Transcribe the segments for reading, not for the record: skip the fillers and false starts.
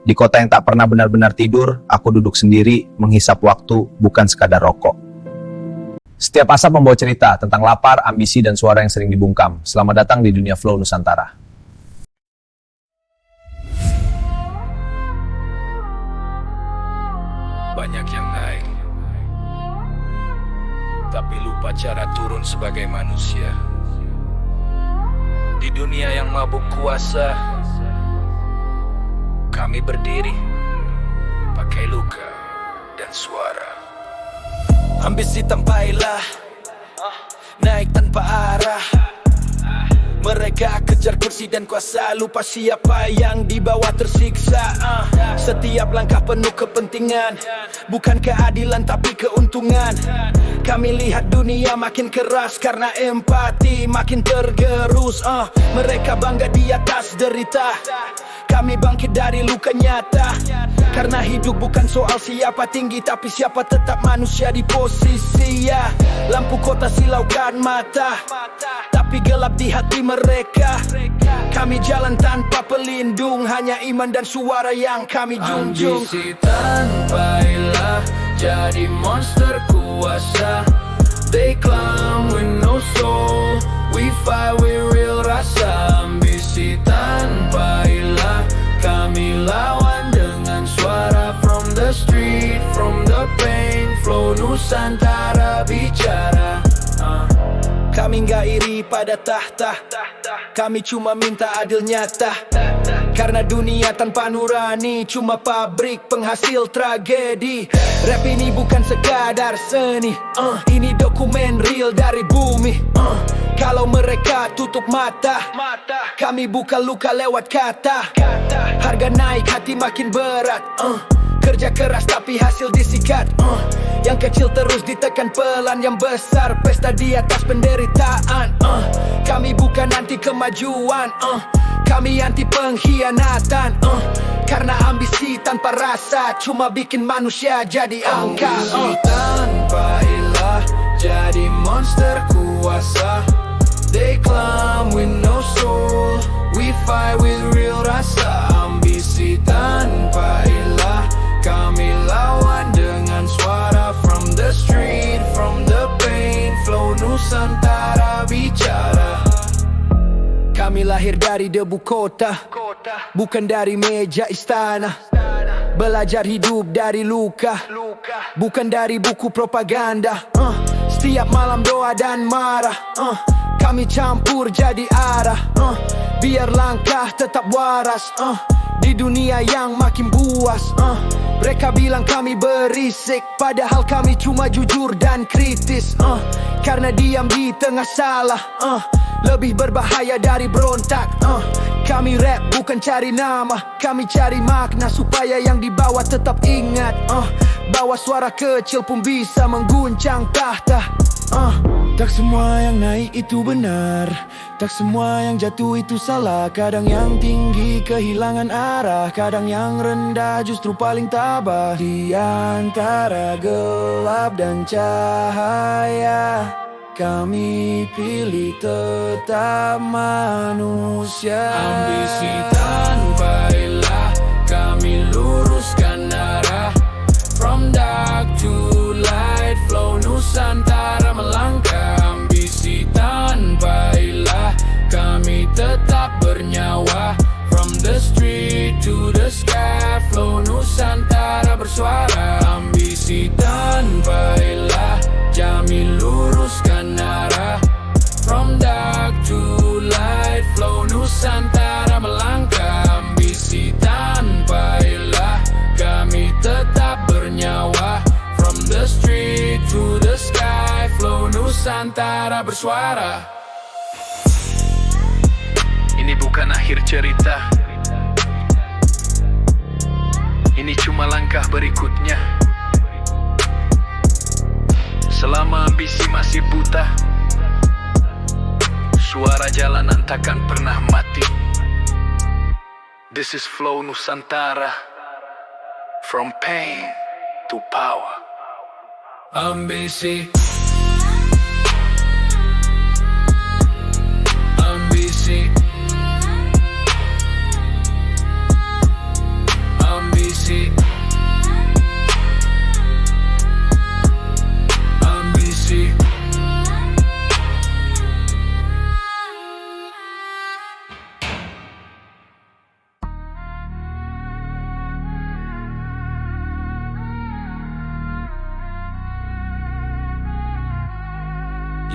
Di kota yang tak pernah benar-benar tidur, aku duduk sendiri, menghisap waktu, bukan sekadar rokok. Setiap asap membawa cerita tentang lapar, ambisi, dan suara yang sering dibungkam. Selamat datang di dunia Flow Nusantara. Banyak yang naik, tapi lupa cara turun sebagai manusia. Di dunia yang mabuk kuasa, kami berdiri, pakai luka dan suara. Ambisi tanpa ilah, naik tanpa arah. Mereka kejar kursi dan kuasa, lupa siapa yang di bawah tersiksa. Setiap langkah penuh kepentingan, bukan keadilan tapi keuntungan. Kami lihat dunia makin keras karena empati makin tergerus. Mereka bangga di atas derita, kami bangkit dari luka nyata. Karena hidup bukan soal siapa tinggi, tapi siapa tetap manusia di posisi. Lampu kota silaukan mata, tapi gelap di hati mereka. Kami jalan tanpa pelindung, hanya iman dan suara yang kami junjung. Ambisi tanpa ilah, jadi monster kuasa. They climb with no soul, we fight with real rasa. Ambisi tanpa ilah, kami lawan dengan suara. From the street, from the pain, Flow Nusantara bicara. Kami nggak iri pada tahta, kami cuma minta adil nyata. Karena dunia tanpa nurani cuma pabrik penghasil tragedi. Rap ini bukan sekadar seni, ini dokumen real dari bumi. Kalau mereka tutup mata, kami buka luka lewat kata. Harga naik, hati makin berat. Kerja keras tapi hasil disikat. Yang kecil terus ditekan pelan, yang besar pesta di atas penderitaan. Kami bukan anti kemajuan, kami anti pengkhianatan. Karena ambisi tanpa rasa cuma bikin manusia jadi angka. Ambisi tanpa ilah, jadi monster kuasa. They climb with no soul, we fight with real rasa. Ambisi tanpa ilah, kami lawan dengan suara. From the street, from the pain, Flow Nusantara bicara. Kami lahir dari debu kota, bukan dari meja istana. Belajar hidup dari luka, bukan dari buku propaganda. Setiap malam doa dan marah, kami campur jadi arah. Biar langkah tetap waras, di dunia yang makin buas. Mereka bilang kami berisik, padahal kami cuma jujur dan kritis. Karena diam di tengah salah, lebih berbahaya dari berontak. Kami rap bukan cari nama, kami cari makna supaya yang di bawah tetap ingat. Bahwa suara kecil pun bisa mengguncang tahta. Tak semua yang naik itu benar, tak semua yang jatuh itu salah. Kadang yang tinggi kehilangan arah, kadang yang rendah justru paling tabah. Di antara gelap dan cahaya, kami pilih tetap manusia. Ambisi tanpa ilah, kami luruskan arah. From dark to light, Flow Nusantara melangkah. Ambisi tanpa ilah, kami tetap bernyawa. From the street to the sky, Flow Nusantara bersuara. Ambisi tanpa ilah, kami luruskan arah. From dark to light, Flow Nusantara melangkah. Ambisi tanpa ilah, kami tetap bernyawa. From the street to the sky, Flow Nusantara bersuara. Ini bukan akhir cerita, ini cuma langkah berikutnya. Selama ambisi masih buta, suara jalanan takkan pernah mati. This is Flow Nusantara, from pain to power. Ambisi, ambisi,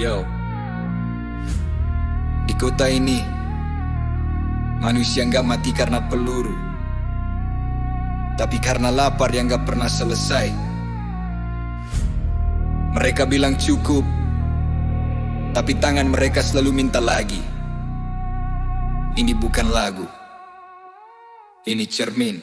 Yo, di kota ini manusia nggak mati karena peluru, tapi karena lapar yang nggak pernah selesai. Mereka bilang cukup, tapi tangan mereka selalu minta lagi. Ini bukan lagu, ini cermin.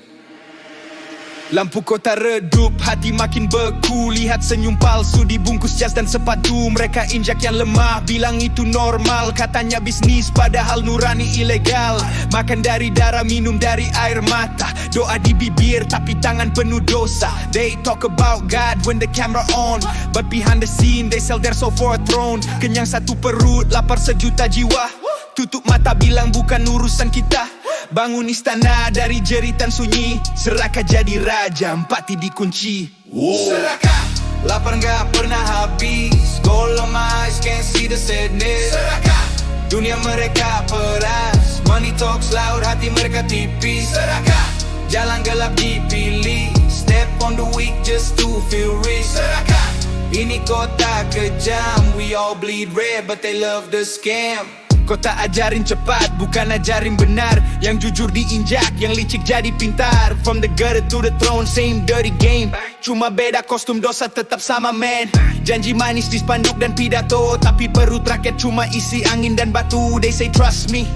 Lampu kota redup, hati makin beku. Lihat senyum palsu dibungkus jas dan sepatu. Mereka injak yang lemah, bilang itu normal. Katanya bisnis padahal nurani ilegal. Makan dari darah, minum dari air mata. Doa di bibir tapi tangan penuh dosa. They talk about God when the camera on, but behind the scene they sell their soul for a throne. Kenyang satu perut, lapar sejuta jiwa. Tutup mata bilang bukan urusan kita. Bangun istana dari jeritan sunyi. Serakah jadi raja, empati dikunci. Serakah, lapar nggak pernah habis. Gold on my eyes, can't see the sadness. Serakah, dunia mereka peras. Money talks loud, hati mereka tipis. Serakah, jalan gelap dipilih. Step on the weak just to feel rich. Serakah, ini kota kejam. We all bleed red but they love the scam. Kota ajarin cepat, bukan ajarin benar. Yang jujur diinjak, yang licik jadi pintar. From the gutter to the throne, same dirty game. Cuma beda kostum, dosa tetap sama man. Janji manis di spanduk dan pidato, tapi perut rakyat cuma isi angin dan batu. They say trust me,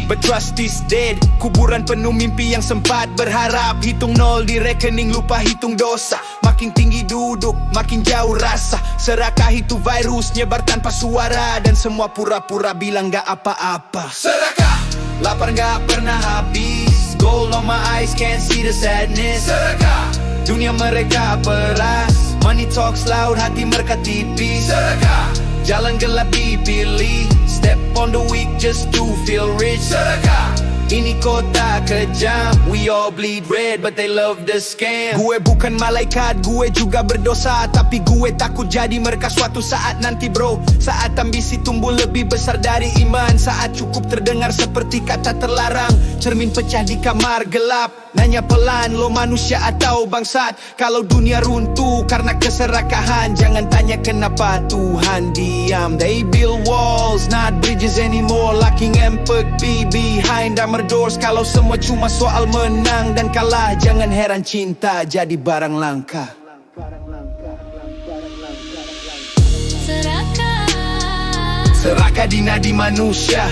but trust is dead. Kuburan penuh mimpi yang sempat berharap. Hitung nol di rekening, lupa hitung dosa. Makin tinggi duduk, makin jauh rasa. Serakah itu virus, nyebar tanpa suara. Dan semua pura-pura bilang gak apa-apa. Serakah, lapar nggak pernah habis. Gold on my eyes, can't see the sadness. Serakah, Dunia mereka peras. Money talks loud, hati mereka tipis. serakah, Jalan gelap dipilih. Step on the weak just to feel rich. serakah, Ini kota kejam. We all bleed red but they love the scam. Gue bukan malaikat, gue juga berdosa. Tapi gue takut jadi mereka suatu saat nanti bro. Saat ambisi tumbuh lebih besar dari iman. Saat cukup terdengar seperti kata terlarang. Cermin pecah di kamar gelap. Nanya pelan, lo manusia atau bangsat? Kalau dunia runtuh karena keserakahan, jangan tanya kenapa Tuhan diam. They build walls, not bridges anymore. Locking empathy behind armor doors. Kalau semua cuma soal menang dan kalah, jangan heran cinta jadi barang langka. Serakah di nadi manusia.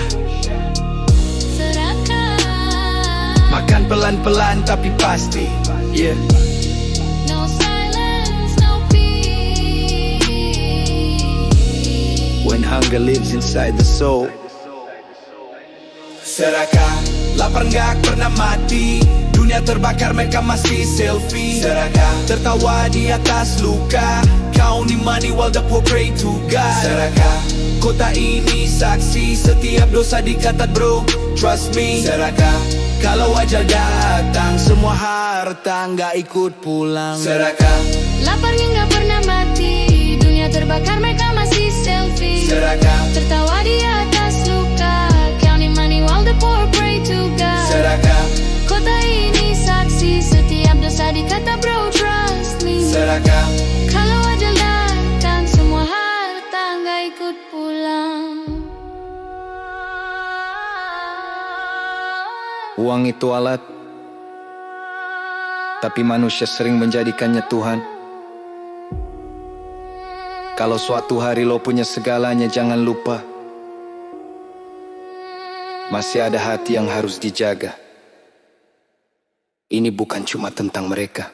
Makan pelan-pelan tapi pasti. Yeah. No silence, no peace. When hunger lives inside the soul. Serakah, lapar nggak pernah mati. Dunia terbakar mereka masih selfie. Serakah, tertawa di atas luka. Kau ni money while the poor pray to God. Serakah, kota ini saksi. Setiap dosa dicatat bro, trust me. Serakah, kalau ajal datang, semua harta nggak ikut pulang. serakah, Lapar yang gak pernah mati. Dunia terbakar mereka masih selfie. serakah, Tertawa di atas luka. Counting money while the poor pray to God. serakah, Kota ini saksi. Setiap dosa dikata bro, trust me. serakah, Kalau ajal datang, semua harta gak ikut pulang. Uang itu alat, tapi manusia sering menjadikannya Tuhan. Kalau suatu hari lo punya segalanya, jangan lupa masih ada hati yang harus dijaga. Ini bukan cuma tentang mereka,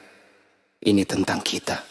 ini tentang kita.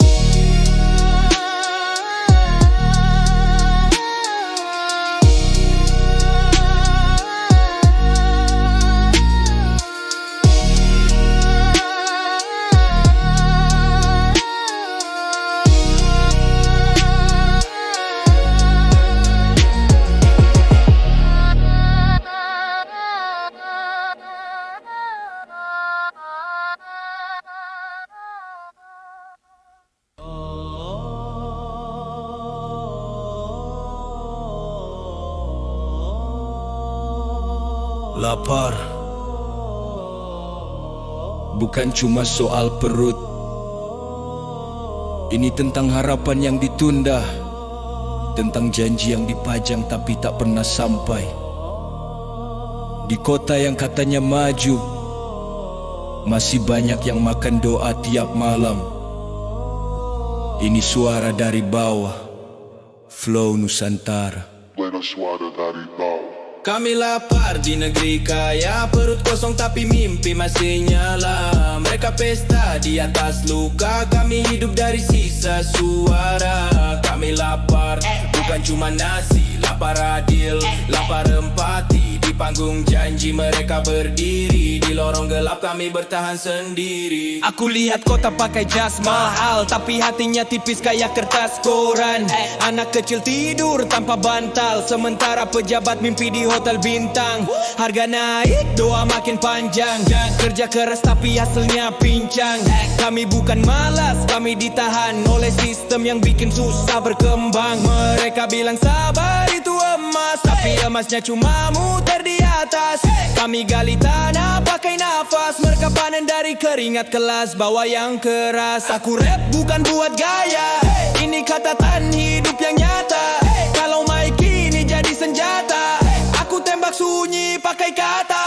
Lapar bukan cuma soal perut. Ini tentang harapan yang ditunda, tentang janji yang dipajang tapi tak pernah sampai. Di kota yang katanya maju, masih banyak yang makan doa tiap malam. Ini suara dari bawah, Flow Nusantara. Kami lapar di negeri kaya, perut kosong tapi mimpi masih nyala. Mereka pesta di atas luka, kami hidup dari sisa suara. Kami lapar, bukan cuma nasi, lapar adil, lapar empati. Di panggung janji mereka berdiri, di lorong gelap kami bertahan sendiri. Aku lihat kota pakai jas mahal, tapi hatinya tipis kayak kertas koran. Anak kecil tidur tanpa bantal, sementara pejabat mimpi di hotel bintang. Harga naik, doa makin panjang. Kerja keras tapi hasilnya pincang. Kami bukan malas, kami ditahan oleh sistem yang bikin susah berkembang. Mereka bilang sabar itu emas, tapi emasnya cuma muter di atas. Kami gali tanah pakai nafas, mereka panen dari keringat kelas bawah yang keras. Aku rap bukan buat gaya, ini catatan hidup yang nyata. Kalau mic ini jadi senjata, aku tembak sunyi pakai kata.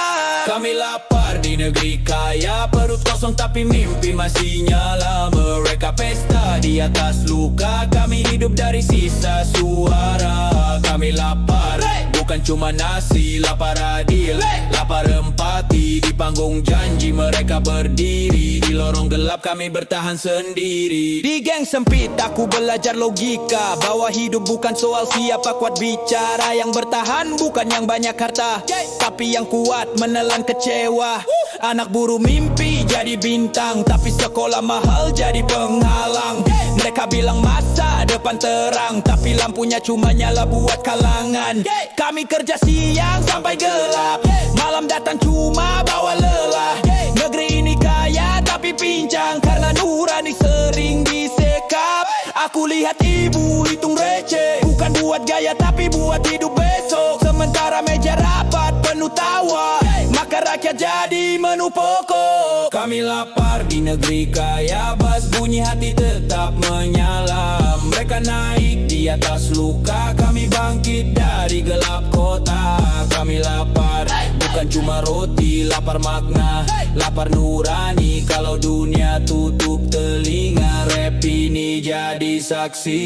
Kami lapar di negeri kaya, perut kosong tapi mimpi masih nyala. Mereka pesta di atas luka, kami hidup dari sisa suara. Kami lapar, bukan cuma nasi, lapar adil, lapar empati. Di panggung janji mereka berdiri, di lorong gelap kami bertahan sendiri. Di geng sempit aku belajar logika, bahwa hidup bukan soal siapa kuat bicara. Yang bertahan bukan yang banyak harta, tapi yang kuat menelan kecewa. Anak buru mimpi jadi bintang, tapi sekolah mahal jadi penghalang. Mereka bilang masa depan terang, tapi lampunya cuma nyala buat kalangan. Kami kerja siang sampai gelap, malam datang cuma bawa lelah. Negeri ini kaya tapi pincang, karena nurani sering disekap. Aku lihat ibu hitung receh, bukan buat gaya tapi buat hidup besok. Sementara meja rapat penuh tawa, maka rakyat jadi menu pokok. Kami lapar di negeri kaya, bass bunyi hati tetap menyala. Mereka naik di atas luka, kami bangkit dari gelap kota. Kami lapar, bukan cuma roti, lapar makna, lapar nurani. Kalau dunia tutup telinga, rap ini jadi saksi.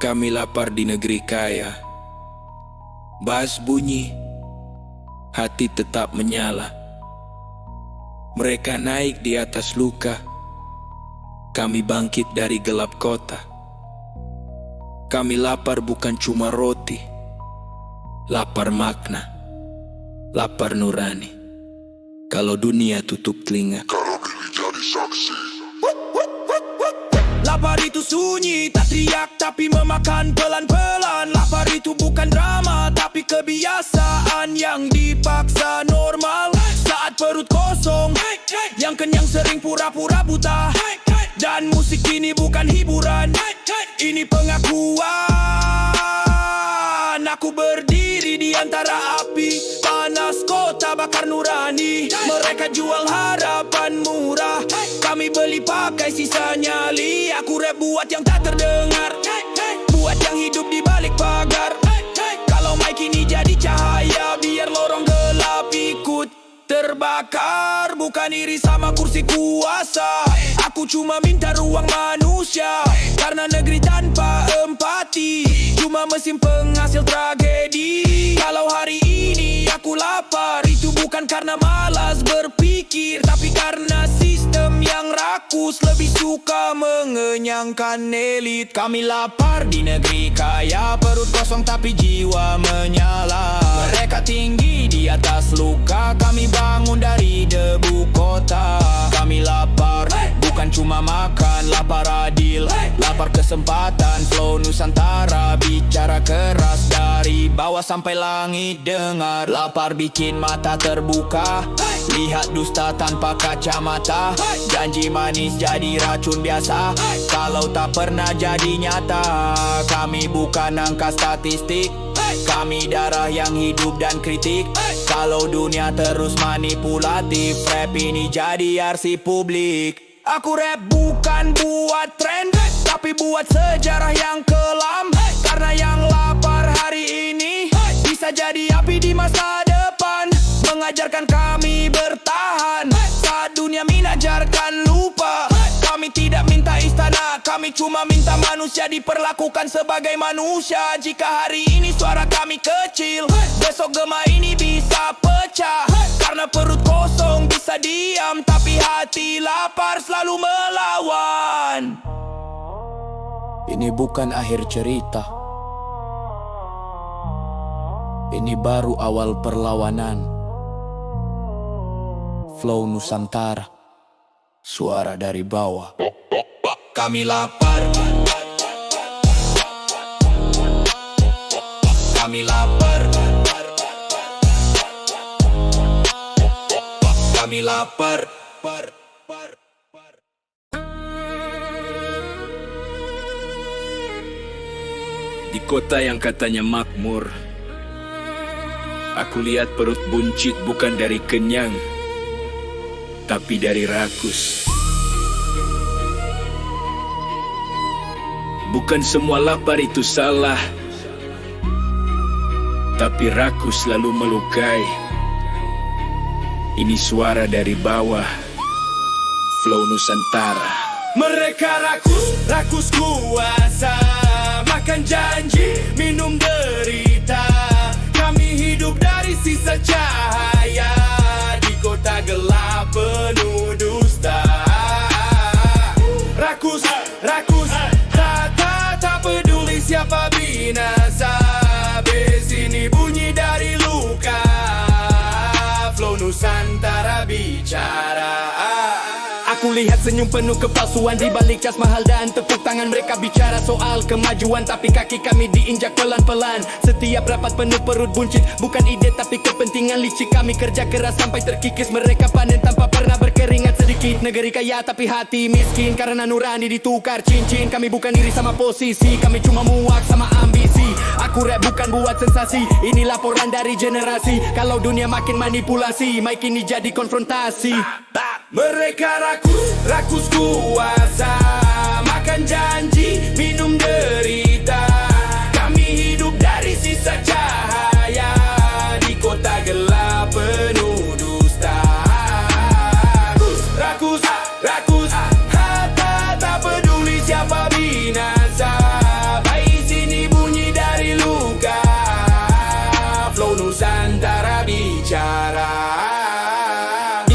Kami lapar di negeri kaya, bass bunyi, hati tetap menyala. Mereka naik di atas luka, kami bangkit dari gelap kota. Kami lapar bukan cuma roti, lapar makna, lapar nurani. Kalau dunia tutup telinga, lapar itu sunyi, tak teriak tapi memakan pelan-pelan. Lapar itu bukan drama, tapi kebiasaan yang dipaksa normal. Saat perut kosong, yang kenyang sering pura-pura buta. Dan musik ini bukan hiburan, ini pengakuan. Aku berdiri di antara api panas kota bakar nurani. Mereka jual harapan murah, kami beli pakai sisa nyali. Aku rap buat yang tak terdengar, buat yang hidup di balik pagar. Kalau mic ini jadi cahaya, biar lorong gelap ikut terbakar. Bukan iri sama kursi kuasa, aku cuma minta ruang manusia. Karena negeri tanpa empati cuma mesin penghasil tragedi. Kalau hari ini aku lapar, itu bukan karena malas berpikir, tapi karena sistem yang rakus lebih suka mengenyangkan elit. Kami lapar di negeri kaya, perut kosong tapi jiwa menyala. Mereka tinggi di atas luka, kami bangun dari debu kota. Kami lapar, bukan cuma makan, lapar adil, lapar kesempatan. Flow Nusantara bicara keras dari bawah sampai langit dengar. Lapar bikin mata terbuka, lihat dusta tanpa kacamata. Janji manis jadi racun biasa, kalau tak pernah jadi nyata. Kami bukan angka statistik, kami darah yang hidup dan kritik. Kalau dunia terus manipulatif, rap ini jadi arsip publik. Aku rap bukan buat tren, tapi buat sejarah yang kelam. Karena yang lapar hari ini bisa jadi api di masa depan. Mengajarkan kami bertahan saat dunia mengajarkan lupa. Kami tidak minta istana, kami cuma minta manusia diperlakukan sebagai manusia. Jika hari ini suara kami kecil, besok gema ini bisa pecah. Karena perut kosong bisa diam, tapi hati lapar selalu melawan. Ini bukan akhir cerita, ini baru awal perlawanan. Flow Nusantara, suara dari bawah. Kami lapar, kami lapar, kami lapar. Di kota yang katanya makmur, aku lihat perut buncit bukan dari kenyang, tapi dari rakus. Bukan semua lapar itu salah, tapi rakus selalu melukai. Ini suara dari bawah, Flow Nusantara. Mereka rakus kuasa, makan janji, minum derita. Kami hidup dari sisa cahaya di kota gelap penuh dusta. Rakus, tak peduli siapa binasa. Bes ini bunyi dari luka. Flow Nusantara bicara. Aku lihat senyum penuh kepalsuan di balik cas mahal dan tepuk tangan. Mereka bicara soal kemajuan, tapi kaki kami diinjak pelan-pelan. Setiap rapat penuh perut buncit, bukan ide tapi kepentingan licik. Kami kerja keras sampai terkikis, mereka panen tanpa pernah berkeringat sedikit. Negeri kaya tapi hati miskin, karena nurani ditukar cincin. Kami bukan iri sama posisi, kami cuma muak sama ambisi. Aku rap bukan buat sensasi, ini laporan dari generasi. Kalau dunia makin manipulasi, mic ini jadi konfrontasi. Mereka rakus kuasa, makan janji, minum derita. Kami hidup dari sisa cahaya di kota gelap penuh dusta. Rakus, tak peduli siapa binasa. Bayi sini bunyi dari luka. Flow Nusantara bicara.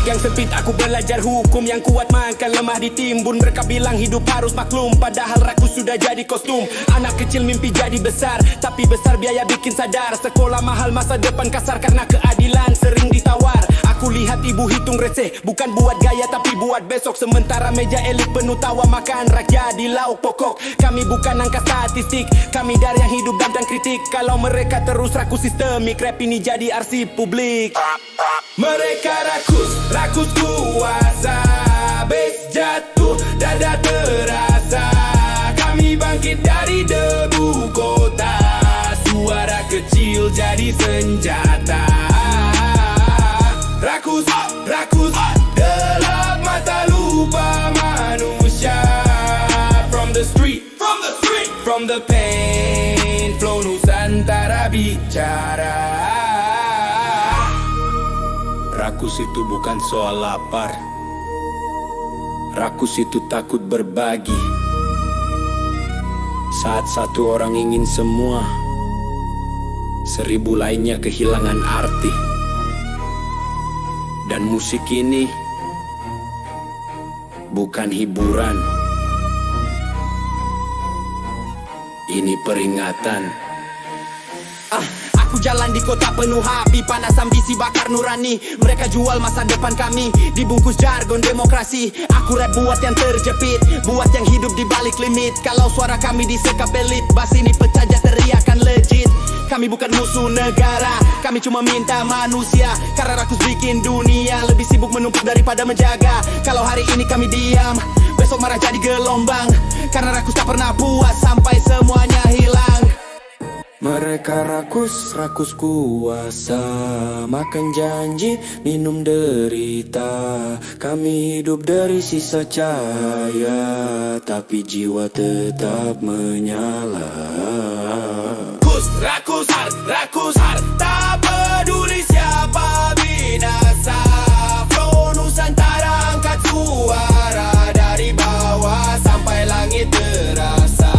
Gang sempit aku belajar hukum, yang kuat makan lemah ditimbun. Mereka bilang hidup harus maklum, padahal rakus sudah jadi kostum. Anak kecil mimpi jadi besar, tapi besar biaya bikin sadar. Sekolah mahal masa depan kasar karena keadilan sering ditawar. Aku lihat ibu hitung receh, bukan buat gaya tapi buat besok. Sementara meja elit penuh tawa, makan rakyat di lauk pokok. Kami bukan angka statistik, kami dari yang hidup dan kritik. Kalau mereka terus rakus sistemik, rap ini jadi arsip publik. Mereka rakus kuasa, bes jatuh, dada terasa. Kami bangkit dari debu kota, suara kecil jadi senjata. Rakus, gelap mata lupa manusia. From the street, from the pain, Flow Nusantara bicara. Rakus itu bukan soal lapar, rakus itu takut berbagi. Saat satu orang ingin semua, 1000 lainnya kehilangan arti. Dan musik ini bukan hiburan, ini peringatan. Aku jalan di kota penuh api, panas ambisi bakar nurani. Mereka jual masa depan kami, dibungkus jargon demokrasi. Aku rap buat yang terjepit, buat yang hidup di balik limit. Kalau suara kami disekap elit, bas ini pecah teriakan legit. Kami bukan musuh negara, kami cuma minta manusia. Karena rakus bikin dunia lebih sibuk menumpuk daripada menjaga. Kalau hari ini kami diam, besok marah jadi gelombang. Karena rakus tak pernah puas sampai semuanya hilang. Mereka rakus kuasa, makan janji, minum derita. Kami hidup dari sisa cahaya, tapi jiwa tetap menyala. Rakus, tak peduli siapa binasa. Flow Nusantara angkat suara dari bawah sampai langit terasa.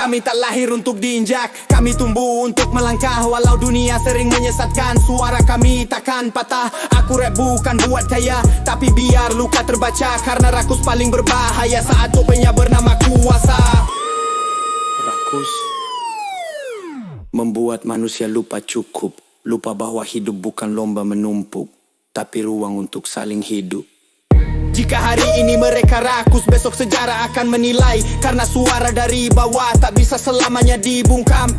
Kami tak lahir untuk diinjak, kami tumbuh untuk melangkah. Walau dunia sering menyesatkan, suara kami takkan patah. Aku rap bukan buat kaya, tapi biar luka terbaca. Karena rakus paling berbahaya saat topengnya bernama kuasa. Rakus membuat manusia lupa cukup, lupa bahwa hidup bukan lomba menumpuk, tapi ruang untuk saling hidup. Jika hari ini mereka rakus, besok sejarah akan menilai. Karena suara dari bawah tak bisa selamanya dibungkam.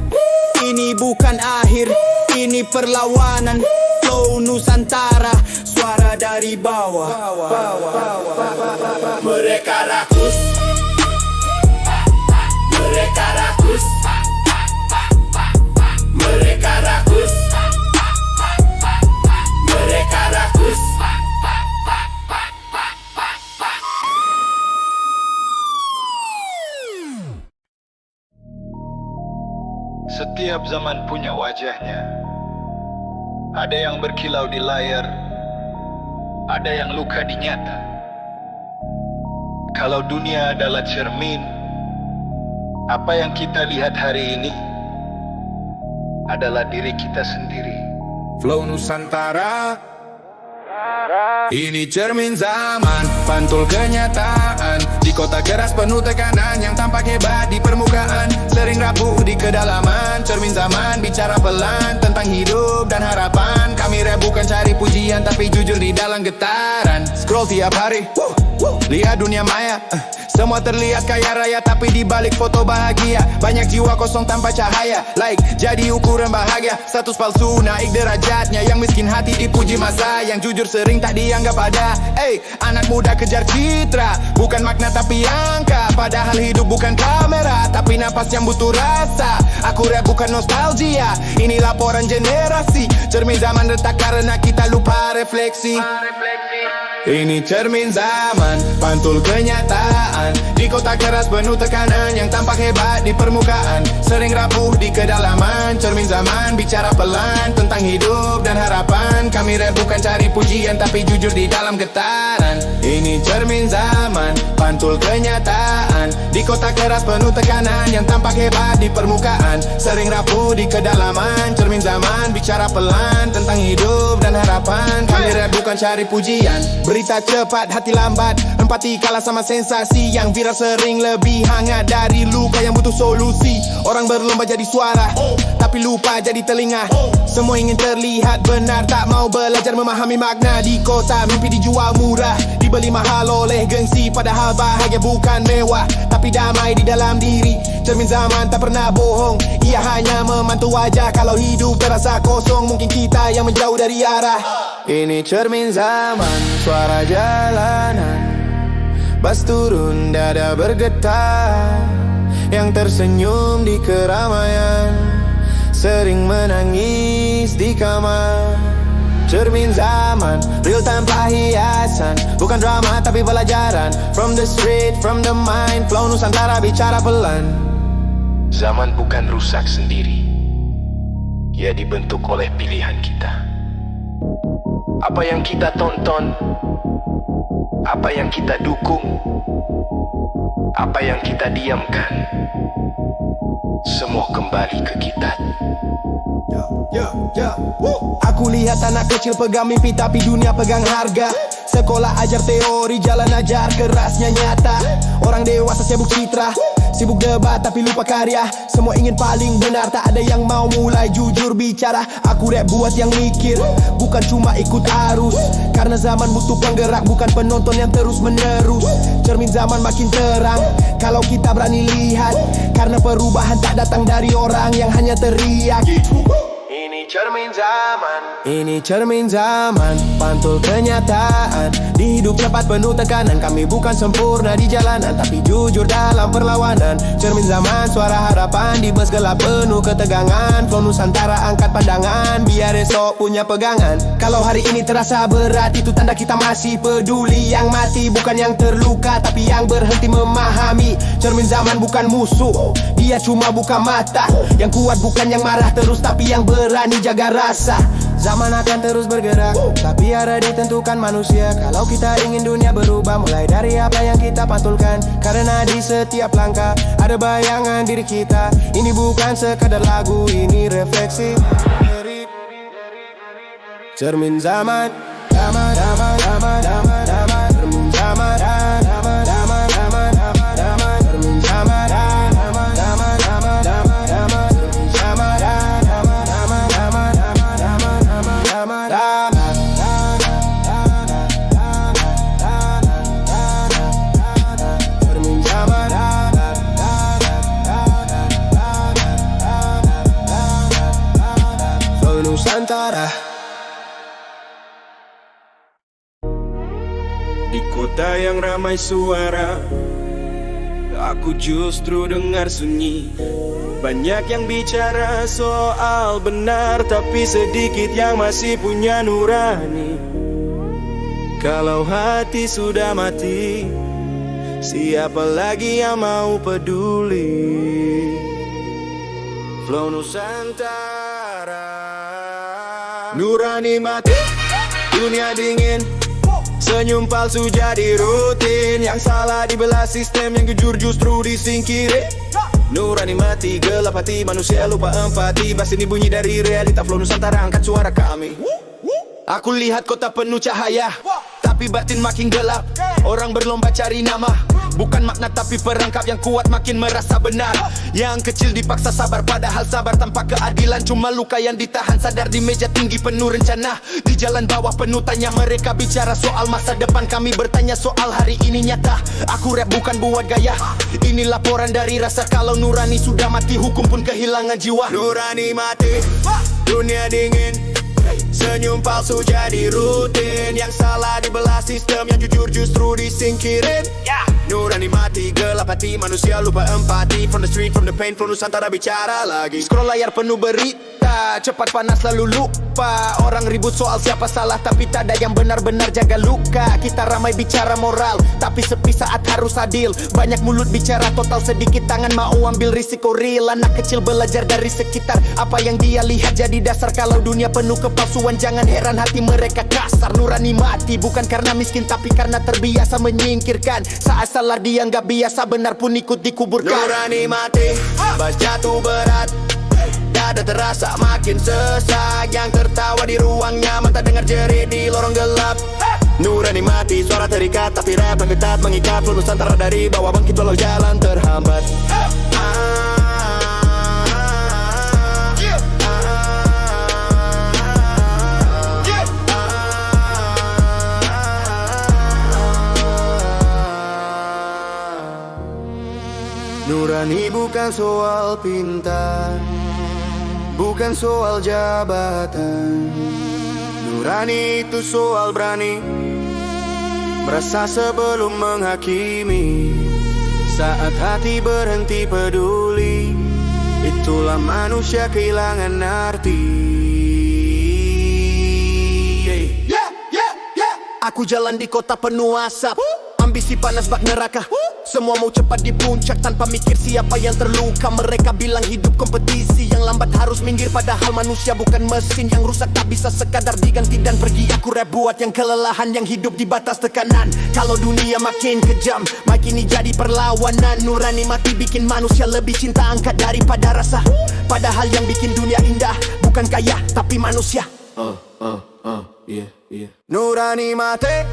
Ini bukan akhir, ini perlawanan. Flow Nusantara, suara dari bawah. Mereka rakus, mereka rakus, mereka rakus, mereka rakus. Setiap zaman punya wajahnya. Ada yang berkilau di layar, ada yang luka di nyata. Kalau dunia adalah cermin, apa yang kita lihat hari ini adalah diri kita sendiri. Flow Nusantara, ini cermin zaman, pantul kenyataan. Di kota keras penuh tekanan yang tampak hebat di permukaan, sering rapuh di kedalaman. Cermin zaman bicara pelan tentang hidup dan harapan. Kami rap bukan cari pujian, tapi jujur di dalam getaran. Scroll tiap hari, lihat dunia maya. Semua terlihat kaya raya, tapi di balik foto bahagia banyak jiwa kosong tanpa cahaya. Like jadi ukuran bahagia, status palsu naik derajatnya. Yang miskin hati dipuji masa, yang jujur sering tak dianggap ada. Anak muda kejar citra, bukan makna tapi angka. Padahal hidup bukan kamera, tapi napas yang butuh rasa. Aku rap bukan nostalgia, ini laporan generasi. Cermin zaman retak karena kita lupa refleksi. Ini cermin zaman, pantul kenyataan. Di kota keras penuh tekanan yang tampak hebat di permukaan, sering rapuh di kedalaman. Cermin zaman bicara pelan tentang hidup dan harapan. Kami rap bukan cari pujian, tapi jujur di dalam getaran. Ini cermin zaman, pantul kenyataan. Di kota keras penuh tekanan yang tampak hebat di permukaan, sering rapuh di kedalaman. Cermin zaman bicara pelan tentang hidup dan harapan. Kami rap bukan cari pujian, berita cepat hati lambat, empati kalah sama sensasi. Yang viral sering lebih hangat dari luka yang butuh solusi. Orang berlomba jadi suara, tapi lupa jadi telinga. Semua ingin terlihat benar, tak mau belajar memahami makna. Di kota mimpi dijual murah, dibeli mahal oleh gengsi. Padahal bahagia bukan mewah, tapi damai di dalam diri. Cermin zaman tak pernah bohong, ia hanya memantu wajah. Kalau hidup terasa kosong, mungkin kita yang menjauh dari arah. Ini cermin zaman, suara jalanan, bas turun dada bergetar. Yang tersenyum di keramaian, sering menangis di kamar. Cermin zaman, real tanpa hiasan, bukan drama tapi pelajaran. From the street, from the mind, Flow Nusantara bicara pelan. Zaman bukan rusak sendiri, ia dibentuk oleh pilihan kita. Apa yang kita tonton, apa yang kita dukung, apa yang kita diamkan, semua kembali ke kita. Aku lihat anak kecil pegang mimpi, tapi dunia pegang harga. Sekolah ajar teori, jalan ajar kerasnya nyata. Orang dewasa sibuk citra, sibuk debat tapi lupa karya. Semua ingin paling benar, tak ada yang mau mulai jujur bicara. Aku rap buat yang mikir, bukan cuma ikut arus. Karena zaman butuh penggerak, bukan penonton yang terus menerus. Cermin zaman makin terang kalau kita berani lihat, karena perubahan tak datang dari orang yang hanya teriak. Ini cermin zaman, ini cermin zaman, pantul kenyataan. Di hidup cepat penuh tekanan. Kami bukan sempurna di jalanan, tapi jujur dalam perlawanan. Cermin zaman, suara harapan di bus gelap penuh ketegangan. Flow Nusantara angkat pandangan, biar esok punya pegangan. Kalau hari ini terasa berat, itu tanda kita masih peduli. Yang mati bukan yang terluka, tapi yang berhenti memahami. Cermin zaman bukan musuh, dia cuma buka mata. Yang kuat bukan yang marah terus, tapi yang berani jaga rasa. Zaman akan terus bergerak, tapi arah ditentukan manusia. Kalau kita ingin dunia berubah, mulai dari apa yang kita pantulkan. Karena di setiap langkah ada bayangan diri kita. Ini bukan sekadar lagu, ini refleksi. Cermin zaman, zaman, zaman, zaman, zaman, zaman. Cermin zaman, zaman, zaman, zaman, zaman, zaman. Cermin zaman, zaman, zaman, zaman, zaman, zaman. Cermin zaman, zaman, zaman, zaman, zaman, zaman, zaman. Cermin zaman, Flow Nusantara. Di kota yang ramai suara, aku justru dengar sunyi. Banyak yang bicara soal benar, tapi sedikit yang masih punya nurani. Kalau hati sudah mati, siapa lagi yang mau peduli? Flow Nusantara. Nurani mati, dunia dingin. Senyum palsu jadi rutin. Yang salah dibelah sistem, yang jujur justru disingkirin. Nurani mati, gelap hati, manusia lupa empati. Bass ini bunyi dari realita, Flow Nusantara angkat suara kami. Aku lihat kota penuh cahaya, tapi batin makin gelap. Orang berlomba cari nama, bukan makna tapi perangkap. Yang kuat makin merasa benar, yang kecil dipaksa sabar. Padahal sabar tanpa keadilan cuma luka yang ditahan. Sadar di meja tinggi penuh rencana, di jalan bawah penuh tanya. Mereka bicara soal masa depan, kami bertanya soal hari ini nyata. Aku rap bukan buat gaya, ini laporan dari rasa. Kalau nurani sudah mati, hukum pun kehilangan jiwa. Nurani mati, dunia dingin. Senyum palsu jadi rutin. Yang salah dibelah sistem, yang jujur justru disingkirin. Nurani mati, gelap hati, manusia lupa empati. From the street, from the pain, Flow Nusantara bicara lagi. Scroll layar penuh berita, cepat panas lalu lupa. Orang ribut soal siapa salah, tapi tak ada yang benar-benar jaga luka. Kita ramai bicara moral, tapi sepi saat harus adil. Banyak mulut bicara total, sedikit tangan mau ambil risiko real. Anak kecil belajar dari sekitar, apa yang dia lihat jadi dasar. Kalau dunia penuh kepalsuan, jangan heran hati mereka kasar. Nurani mati, bukan karena miskin, tapi karena terbiasa menyingkirkan. Saat salah dianggap biasa, benar pun ikut dikuburkan. Nurani mati, bas jatuh berat, dada terasa makin sesak. Yang tertawa di ruang nyaman, tak dengar jerit di lorong gelap. Nurani mati, suara terikat, tapi rap yang ketat mengikat. Flow Nusantara dari bawah bangkit walau jalan terhambat. Nurani bukan soal pintar, bukan soal jabatan. Nurani itu soal berani, merasa sebelum menghakimi. Saat hati berhenti peduli, itulah manusia kehilangan arti. Aku jalan di kota penuh asap, ambisi panas bak neraka. Semua mau cepat di puncak tanpa mikir siapa yang terluka. Mereka bilang hidup kompetisi, yang lambat harus minggir. Padahal manusia bukan mesin, yang rusak tak bisa sekadar diganti dan pergi. Aku rap buat yang kelelahan, yang hidup di batas tekanan. Kalau dunia makin kejam, makin ini jadi perlawanan. Nurani mati bikin manusia lebih cinta angka daripada rasa. Padahal yang bikin dunia indah bukan kaya tapi manusia. Nurani mati,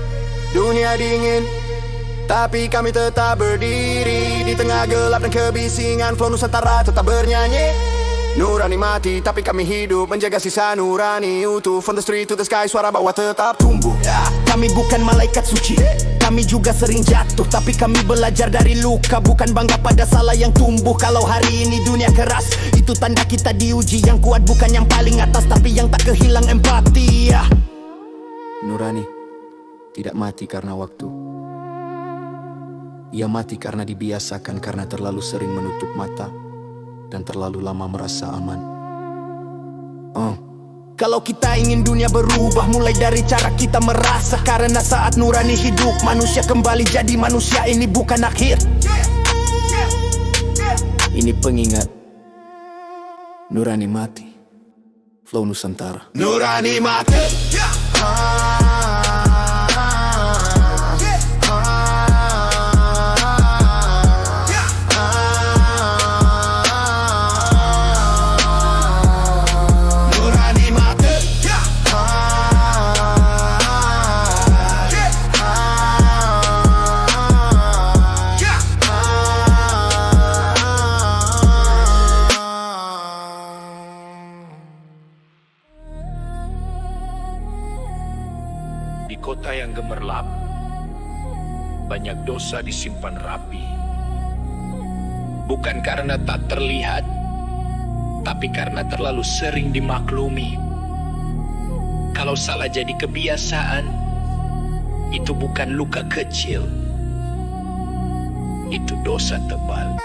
dunia dingin, tapi kami tetap berdiri. Di tengah gelap dan kebisingan, Flow Nusantara tetap bernyanyi. Nurani mati, tapi kami hidup menjaga sisa nurani utuh. From the street to the sky, suara bawah tetap tumbuh. Kami bukan malaikat suci, kami juga sering jatuh, tapi kami belajar dari luka. Bukan bangga pada salah yang tumbuh. Kalau hari ini dunia keras, itu tanda kita diuji. Yang kuat bukan yang paling atas, tapi yang tak kehilang empati. Nurani tidak mati karena waktu. Ia mati karena dibiasakan, karena terlalu sering menutup mata dan terlalu lama merasa aman. Kalau kita ingin dunia berubah, mulai dari cara kita merasa. Karena saat nurani hidup, manusia kembali jadi manusia. Ini bukan akhir, ini pengingat. Nurani mati, Flow Nusantara. Nurani mati. Di kota yang gemerlap, banyak dosa disimpan rapi. Bukan karena tak terlihat, tapi karena terlalu sering dimaklumi. Kalau salah jadi kebiasaan, itu bukan luka kecil, itu dosa tebal.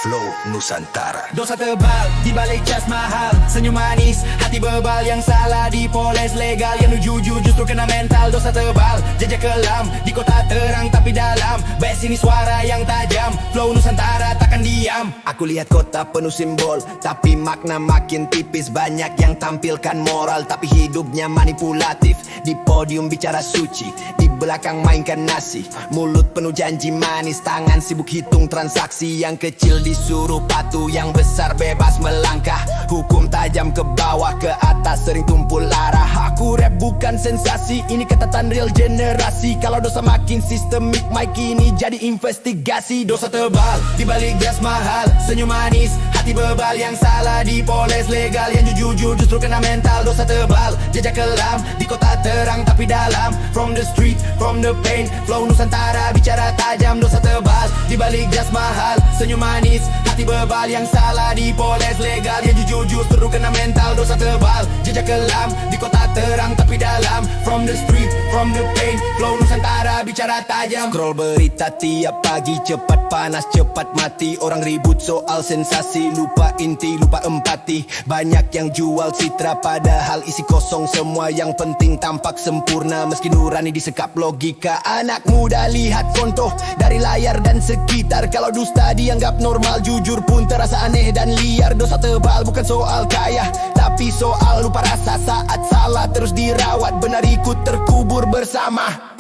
Flow Nusantara. Dosa tebal di balik jas mahal, senyum manis, hati bebal. Yang salah dipoles legal, yang jujur justru kena mental. Dosa tebal, jejak kelam di kota terang tapi dalam. Bass ini suara yang tajam, Flow Nusantara takkan diam. Aku lihat kota penuh simbol, tapi makna makin tipis. Banyak yang tampilkan moral, tapi hidupnya manipulatif. Di podium bicara suci, di belakang mainkan nasi. Mulut penuh janji manis, tangan sibuk hitung transaksi. Yang kecil disuruh patuh, yang besar bebas melangkah. Hukum tajam ke bawah, ke atas sering tumpul arah. Aku rap bukan sensasi, ini catatan real generasi. Kalau dosa makin sistemik, mic ini jadi investigasi. Dosa tebal di balik gas mahal, senyum manis, hati bebal. Yang salah dipoles legal, yang jujur justru kena mental. Dosa tebal, jejak kelam di kota terang tapi dalam. From the street, from the pain, Flow Nusantara bicara tajam. Dosa tebal di balik gas mahal, senyum manis, hati bebal. Yang salah dipoles legal, yang jujur justru kena mental. Dosa tebal, jejak kelam di kota terang tapi dalam. From the street, from the pain, Flow Nusantara bicara tajam. Scroll berita tiap pagi, cepat panas cepat mati. Orang ribut soal sensasi, lupa inti, lupa empati. Banyak yang jual citra padahal isi kosong semua. Yang penting tampak sempurna meski nurani disekap logika. Anak muda lihat contoh dari layar dan sekitar. Kalau dusta dianggap normal, jujur pun terasa aneh dan liar. Dosa tebal bukan soal kaya, tapi soal lupa rasa. Saat salah terus dirawat, benar ikut terkubur bersama.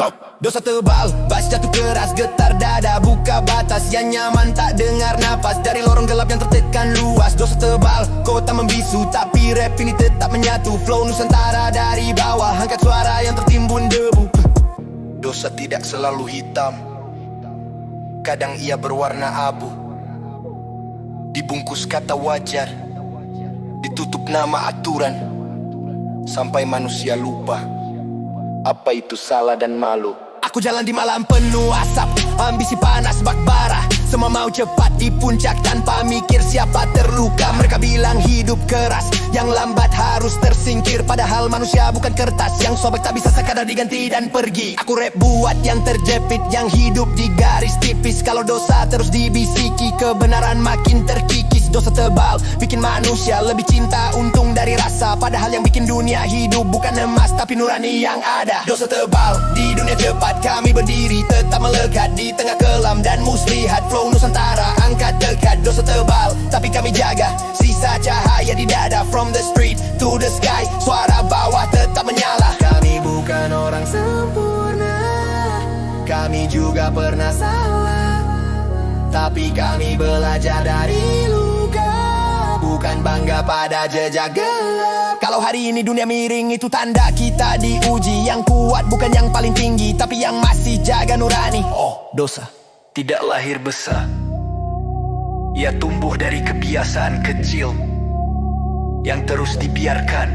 Dosa tebal, bass jatuh keras, getar dada, buka batas. Yang nyaman tak dengar napas dari lorong gelap yang tertekan luas. Dosa tebal, kota membisu, tapi rap ini tetap menyatu. Flow Nusantara dari bawah, angkat suara yang tertimbun debu. Dosa tidak selalu hitam, kadang ia berwarna abu. Dibungkus kata wajar, ditutup nama aturan, sampai manusia lupa apa itu salah dan malu. Aku jalan di malam penuh asap, ambisi panas bak bara. Semua mau cepat di puncak tanpa mikir siapa terluka. Mereka bilang hidup keras, yang lambat harus tersingkir. Padahal manusia bukan kertas, yang sobek tak bisa sekadar diganti dan pergi. Aku rap buat yang terjepit, yang hidup di garis tipis. Kalau dosa terus dibisiki, kebenaran makin terkikis. Dosa tebal bikin manusia lebih cinta untung dari rasa. Padahal yang bikin dunia hidup bukan emas, tapi nurani yang ada. Dosa tebal di dunia cepat, kami berdiri tetap melekat di tengah kelam dan muslihat. Flow Nusantara angkat dekat. Dosa tebal tapi kami jaga sisa cahaya di dada. From the street to the sky, suara bawah tetap menyala. Kami bukan orang sempurna, kami juga pernah salah, tapi kami belajar dari luka, bukan bangga pada jejak gelap. Kalau hari ini dunia miring, itu tanda kita diuji. Yang kuat bukan yang paling tinggi, tapi yang masih jaga nurani. Dosa tidak lahir besar, ia tumbuh dari kebiasaan kecil yang terus dibiarkan.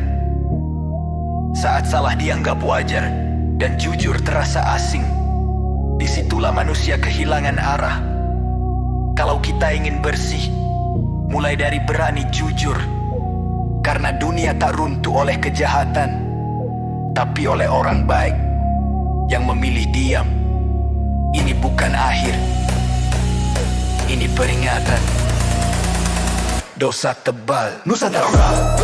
Saat salah dianggap wajar dan jujur terasa asing, disitulah manusia kehilangan arah. Kalau kita ingin bersih, mulai dari berani jujur. Karena dunia tak runtuh oleh kejahatan, tapi oleh orang baik. yang memilih diam. Ini bukan akhir, ini peringatan. Dosa tebal Nusantara.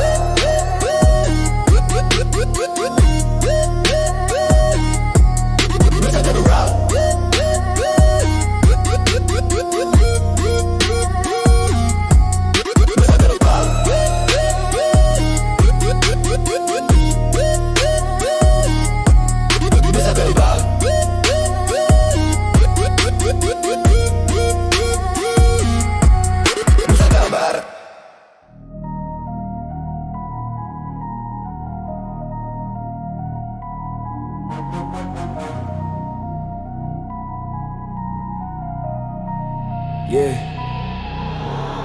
Yeah.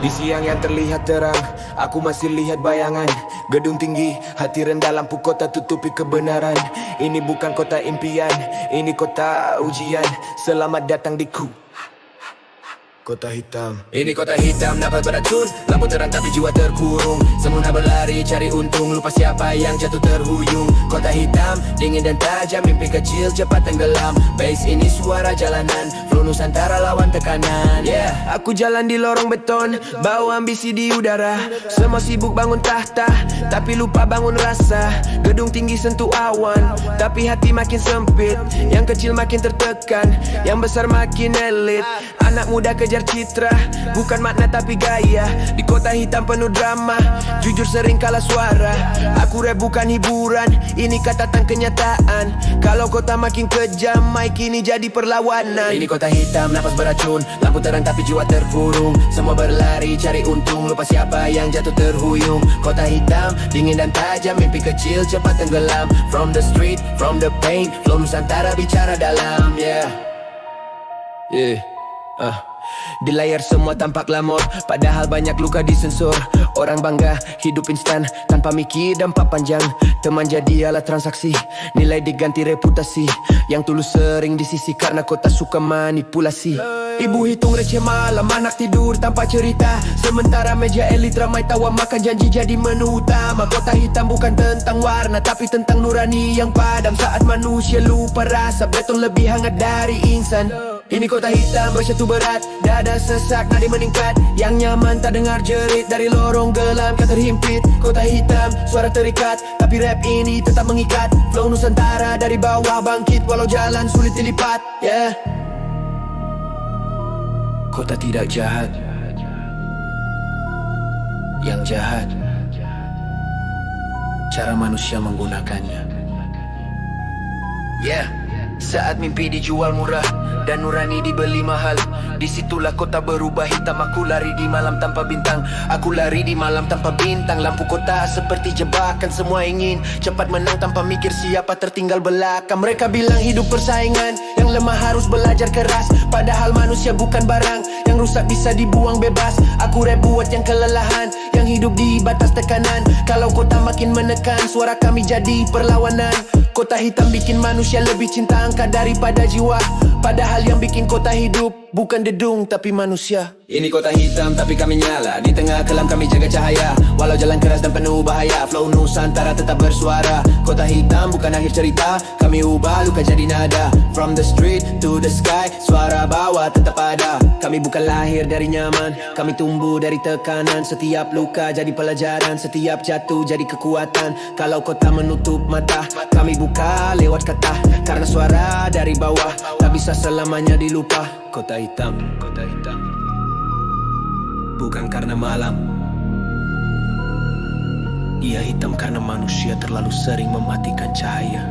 Di siang yang terlihat terang, aku masih lihat bayangan. Gedung tinggi, hati rendah, lampu kota tutupi kebenaran. Ini bukan kota impian, ini kota ujian. Selamat datang di Kota hitam. Ini kota hitam, nafas beracun. Lampu terang tapi jiwa terkurung. Semua berlari cari untung, lupa siapa yang jatuh terhuyung. Kota hitam, dingin dan tajam, mimpi kecil cepat tenggelam. Bass ini suara jalanan, flow Nusantara lawan tekanan. Yeah, aku jalan di lorong beton, bawa ambisi di udara. Semua sibuk bangun tahta, tapi lupa bangun rasa. Gedung tinggi sentuh awan, tapi hati makin sempit. Yang kecil makin tertekan, yang besar makin elit. Anak muda kejar citra, bukan makna tapi gaya. Di kota hitam penuh drama, jujur sering kalah suara. Aku rap bukan hiburan, ini catatan kenyataan. Kalau kota makin kejam, mic ini jadi perlawanan. Ini kota hitam, nafas beracun. Lampu terang tapi jiwa terkurung. Semua berlari cari untung, lupa siapa yang jatuh terhuyung. Kota hitam, dingin dan tajam, mimpi kecil cepat tenggelam. From the street, from the pain, flow Nusantara bicara dalam. Yeah. Di layar semua tampak glamor, padahal banyak luka disensor. Orang bangga hidup instan tanpa mikir dampak panjang. Teman jadi alat transaksi, nilai diganti reputasi. Yang tulus sering disisi karena kota suka manipulasi. Ibu hitung receh malam, anak tidur tanpa cerita. Sementara meja elit ramai tawa makan janji jadi menu utama. Kota hitam bukan tentang warna, tapi tentang nurani yang padam. Saat manusia lupa rasa, beton lebih hangat dari insan. Ini kota hitam bersatu berat, dada sesak, nadi meningkat. Yang nyaman tak dengar jerit, dari lorong gelap kan terhimpit. Kota hitam, suara terikat, tapi rap ini tetap mengikat. Flow Nusantara dari bawah bangkit, walau jalan sulit dilipat. Yeah. Kota tidak jahat, yang jahat cara manusia menggunakannya. Yeah. Saat mimpi dijual murah dan nurani dibeli mahal, disitulah kota berubah hitam. Aku lari di malam tanpa bintang, aku lari di malam tanpa bintang. Lampu kota seperti jebakan, semua ingin cepat menang tanpa mikir siapa tertinggal belakang. Mereka bilang hidup persaingan, yang lemah harus belajar keras. Padahal manusia bukan barang, yang rusak bisa dibuang bebas. Aku rap buat yang kelelahan, yang hidup di batas tekanan. Kalau kota makin menekan, suara kami jadi perlawanan. Kota hitam bikin manusia lebih cinta angka daripada jiwa. Padahal yang bikin kota hidup bukan dedung tapi manusia. Ini kota hitam tapi kami nyala, di tengah kelam kami jaga cahaya. Walau jalan keras dan penuh bahaya, flow Nusantara tetap bersuara. Kota hitam bukan akhir cerita, kami ubah luka jadi nada. From the street to the sky, suara bawah tetap ada. Kami bukan lahir dari nyaman, kami tumbuh dari tekanan. Setiap luka jadi pelajaran, setiap jatuh jadi kekuatan. Kalau kota menutup mata, kami buka lewat kata. Karena suara dari bawah tak bisa selamanya dilupa. Kota hitam, kota hitam bukan karena malam, ia hitam karena manusia terlalu sering mematikan cahaya.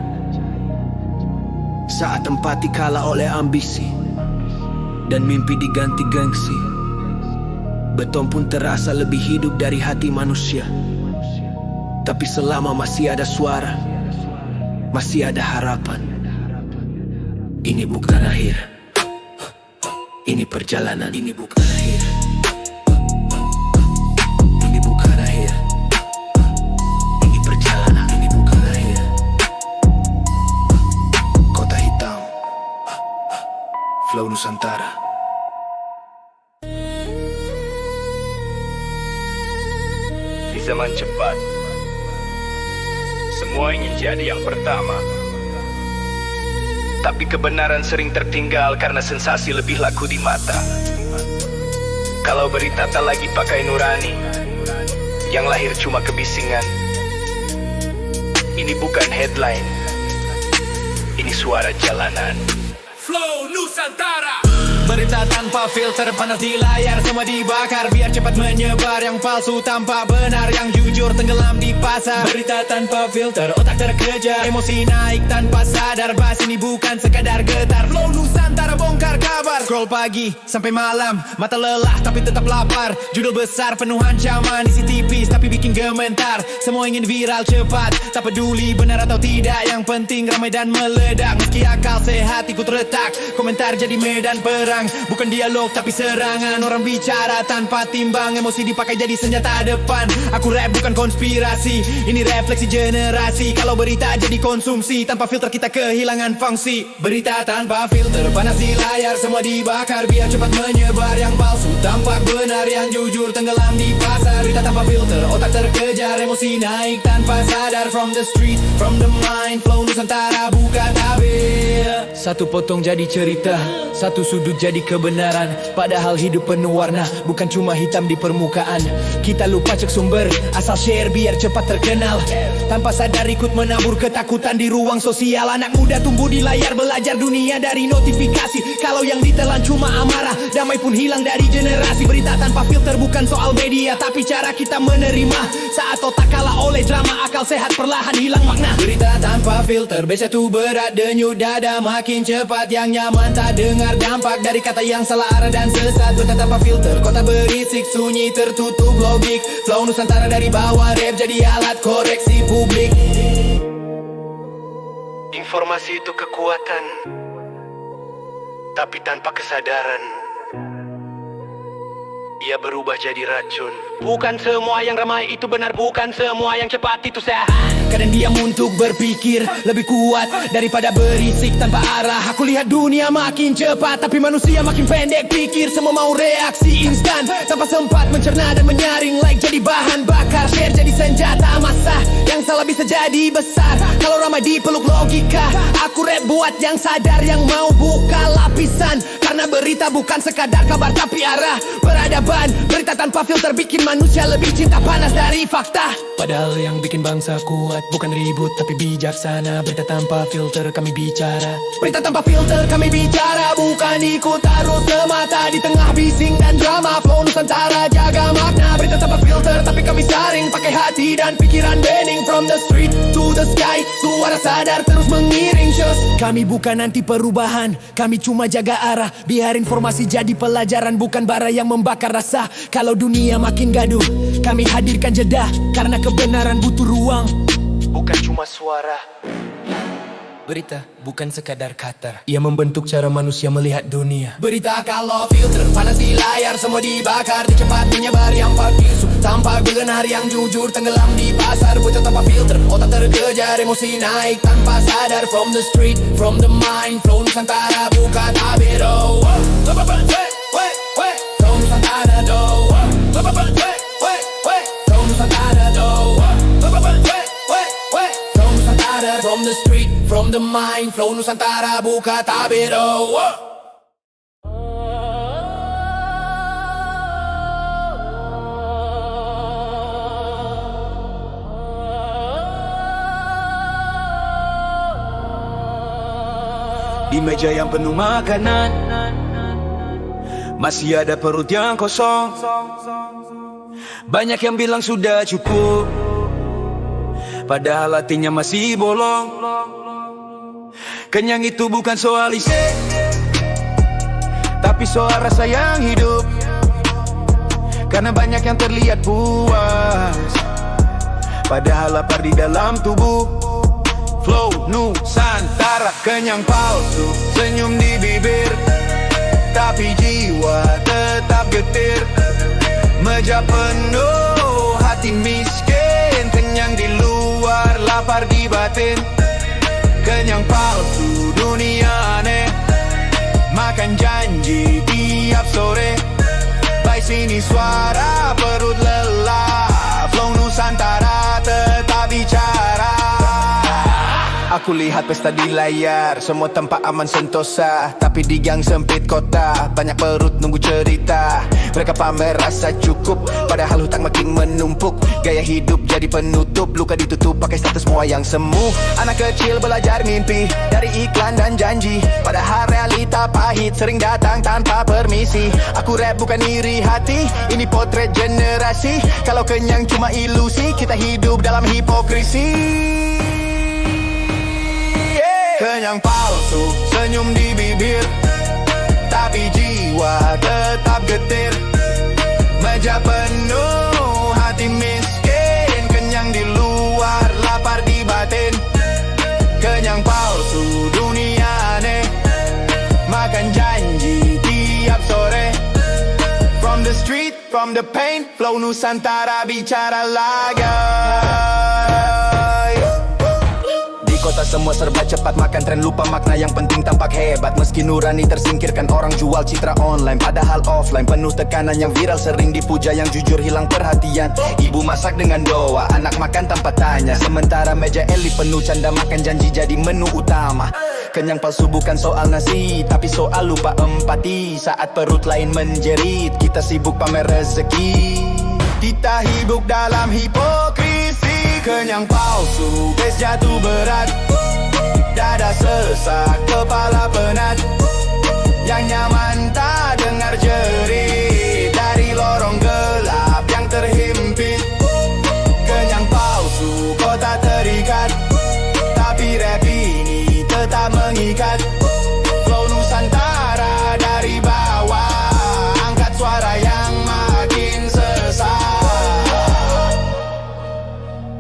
Saat empati kalah oleh ambisi dan mimpi diganti gengsi, beton pun terasa lebih hidup dari hati manusia. Tapi selama masih ada suara, masih ada harapan. Ini bukan akhir, ini perjalanan. Ini bukan akhir, ini bukan akhir, ini perjalanan. Ini bukan akhir. Kota hitam, flow Nusantara. Di zaman cepat, semua ingin jadi yang pertama. Tapi kebenaran sering tertinggal karena sensasi lebih laku di mata. Kalau berita tak lagi pakai nurani, yang lahir cuma kebisingan. Ini bukan headline, ini suara jalanan. Flow Nusantara. Berita tanpa filter, panas di layar, semua dibakar biar cepat menyebar. Yang palsu tampak benar, yang jujur tenggelam di pasar. Berita tanpa filter, otak terkejar, emosi naik tanpa sadar. Bahas ini bukan sekadar getar. Flow Nusantara bongkar kabar. Scroll pagi sampai malam, mata lelah tapi tetap lapar. Judul besar penuh ancaman, isi tipis tapi bikin gementar. Semua ingin viral cepat, tak peduli benar atau tidak. Yang penting ramai dan meledak. Meski akal sehat ikut retak, komentar jadi medan perang. Bukan dialog tapi serangan. Orang bicara tanpa timbang, emosi dipakai jadi senjata depan. Aku rap bukan konspirasi, ini refleksi generasi. Kalau berita jadi konsumsi, tanpa filter kita kehilangan fungsi. Berita tanpa filter, panas di layar, semua dibakar biar cepat menyebar. Yang palsu tampak benar, yang jujur tenggelam di pasar. Berita tanpa filter, otak terkejar, emosi naik tanpa sadar. From the street, from the mind, Flow Nusantara buka tabir. Satu potong jadi cerita, satu sudut jadi kebenaran. Padahal hidup penuh warna, bukan cuma hitam di permukaan. Kita lupa cek sumber, asal share biar cepat terkenal. Tanpa sadar ikut menabur ketakutan di ruang sosial. Anak muda tumbuh di layar, belajar dunia dari notifikasi. Kalau yang ditelan cuma amarah, damai pun hilang dari generasi. Berita tanpa filter bukan soal media, tapi cara kita menerima. Saat otak kalah oleh drama, akal sehat perlahan hilang makna. Berita tanpa filter, biasa tuh berat, denyut dada makin cepat. Yang nyaman tak dengar dampak dari kata yang salah arah dan sesat. Berita tanpa filter, kota berisik, sunyi tertutup logik. Flow Nusantara dari bawah, rap jadi alat koreksi publik. Informasi itu kekuatan, tapi tanpa kesadaran ia berubah jadi racun. Bukan semua yang ramai itu benar, bukan semua yang cepat itu sehat. Kadang diam untuk berpikir lebih kuat daripada berisik tanpa arah. Aku lihat dunia makin cepat, tapi manusia makin pendek pikir. Semua mau reaksi instan tanpa sempat mencerna dan menyaring. Like jadi bahan bakar, share jadi senjata massa. Yang salah bisa jadi besar kalau ramai dipeluk logika. Aku rap buat yang sadar, yang mau buka lapisan. Karena berita bukan sekadar kabar tapi arah peradaban. Berita tanpa filter bikin manusia lebih cinta panas dari fakta. Padahal yang bikin bangsa kuat bukan ribut tapi bijaksana. Berita tanpa filter kami bicara. Berita tanpa filter kami bicara, bukan ikut arus semata. Di tengah bising dan drama, Flow Nusantara jaga makna. Berita tanpa filter tapi kami saring, pakai hati dan pikiran bending. From the street to the sky, suara sadar terus mengiring shows. Kami bukan anti perubahan, kami cuma jaga arah. Biar informasi jadi pelajaran, bukan bara yang membakar rasa. Kalau dunia makin gaduh, kami hadirkan jeda. Karena kebenaran butuh ruang, bukan cuma suara. Berita bukan sekadar kata, ia membentuk cara manusia melihat dunia. Berita kalau filter, panas di layar, semua dibakar. Cepat menyebar yang palsu, tampak benar, yang jujur tenggelam di pasar. Bocah tanpa filter, otak terkejar, emosi naik tanpa sadar. From the street, from the mind, Flow Nusantara buka tabir. Oh, Flow Nusantara do. Flow Nusantara do. Flow Nusantara from the street, from the mind, Flow Nusantara buka tabir. Oh. Di meja yang penuh makanan, masih ada perut yang kosong. Banyak yang bilang sudah cukup, padahal hatinya masih bolong. Kenyang itu bukan soal isi, tapi soal rasa yang hidup. Karena banyak yang terlihat puas, padahal lapar di dalam tubuh. Flow Nusantara, kenyang palsu, senyum di bibir, tapi jiwa tetap getir. Meja penuh, hati miskin, kenyang di luar, lapar di batin. Kenyang palsu, dunia aneh, makan janji tiap sore. Baik sini suara perut lelah, Flow Nusantara tetap bicara. Aku lihat pesta di layar, semua tampak aman sentosa. Tapi di gang sempit kota, banyak perut nunggu cerita. Mereka pamer rasa cukup, padahal hutang makin menumpuk. Gaya hidup jadi penutup, luka ditutup pakai status semua yang semu. Anak kecil belajar mimpi dari iklan dan janji, padahal realita pahit sering datang tanpa permisi. Aku rap bukan iri hati, ini potret generasi. Kalau kenyang cuma ilusi, kita hidup dalam hipokrisi. Kenyang palsu, senyum di bibir, tapi jiwa tetap getir. Meja penuh, hati miskin. Kenyang di luar, lapar di batin. Kenyang palsu, dunia aneh. Makan janji tiap sore. From the street, from the pain, flow Nusantara bicara laga. Kota semua serba cepat, makan tren lupa makna yang penting tampak hebat. Meski nurani tersingkirkan, orang jual citra online, padahal offline penuh tekanan. Yang viral sering dipuja, yang jujur hilang perhatian. Ibu masak dengan doa, anak makan tanpa tanya. Sementara meja elit penuh canda, makan janji jadi menu utama. Kenyang palsu bukan soal nasi, tapi soal lupa empati. Saat perut lain menjerit, kita sibuk pamer rezeki. Kita hidup dalam hipokrisi. Kenyang palsu, bes jatuh berat. Dada sesak, kepala penat. Yang nyaman tak dengar jerit dari lorong gelap yang terhimpit. Kenyang palsu, kota terikat, tapi rap ini tetap mengikat. Flow Nusantara dari bawah, angkat suara yang makin sesak.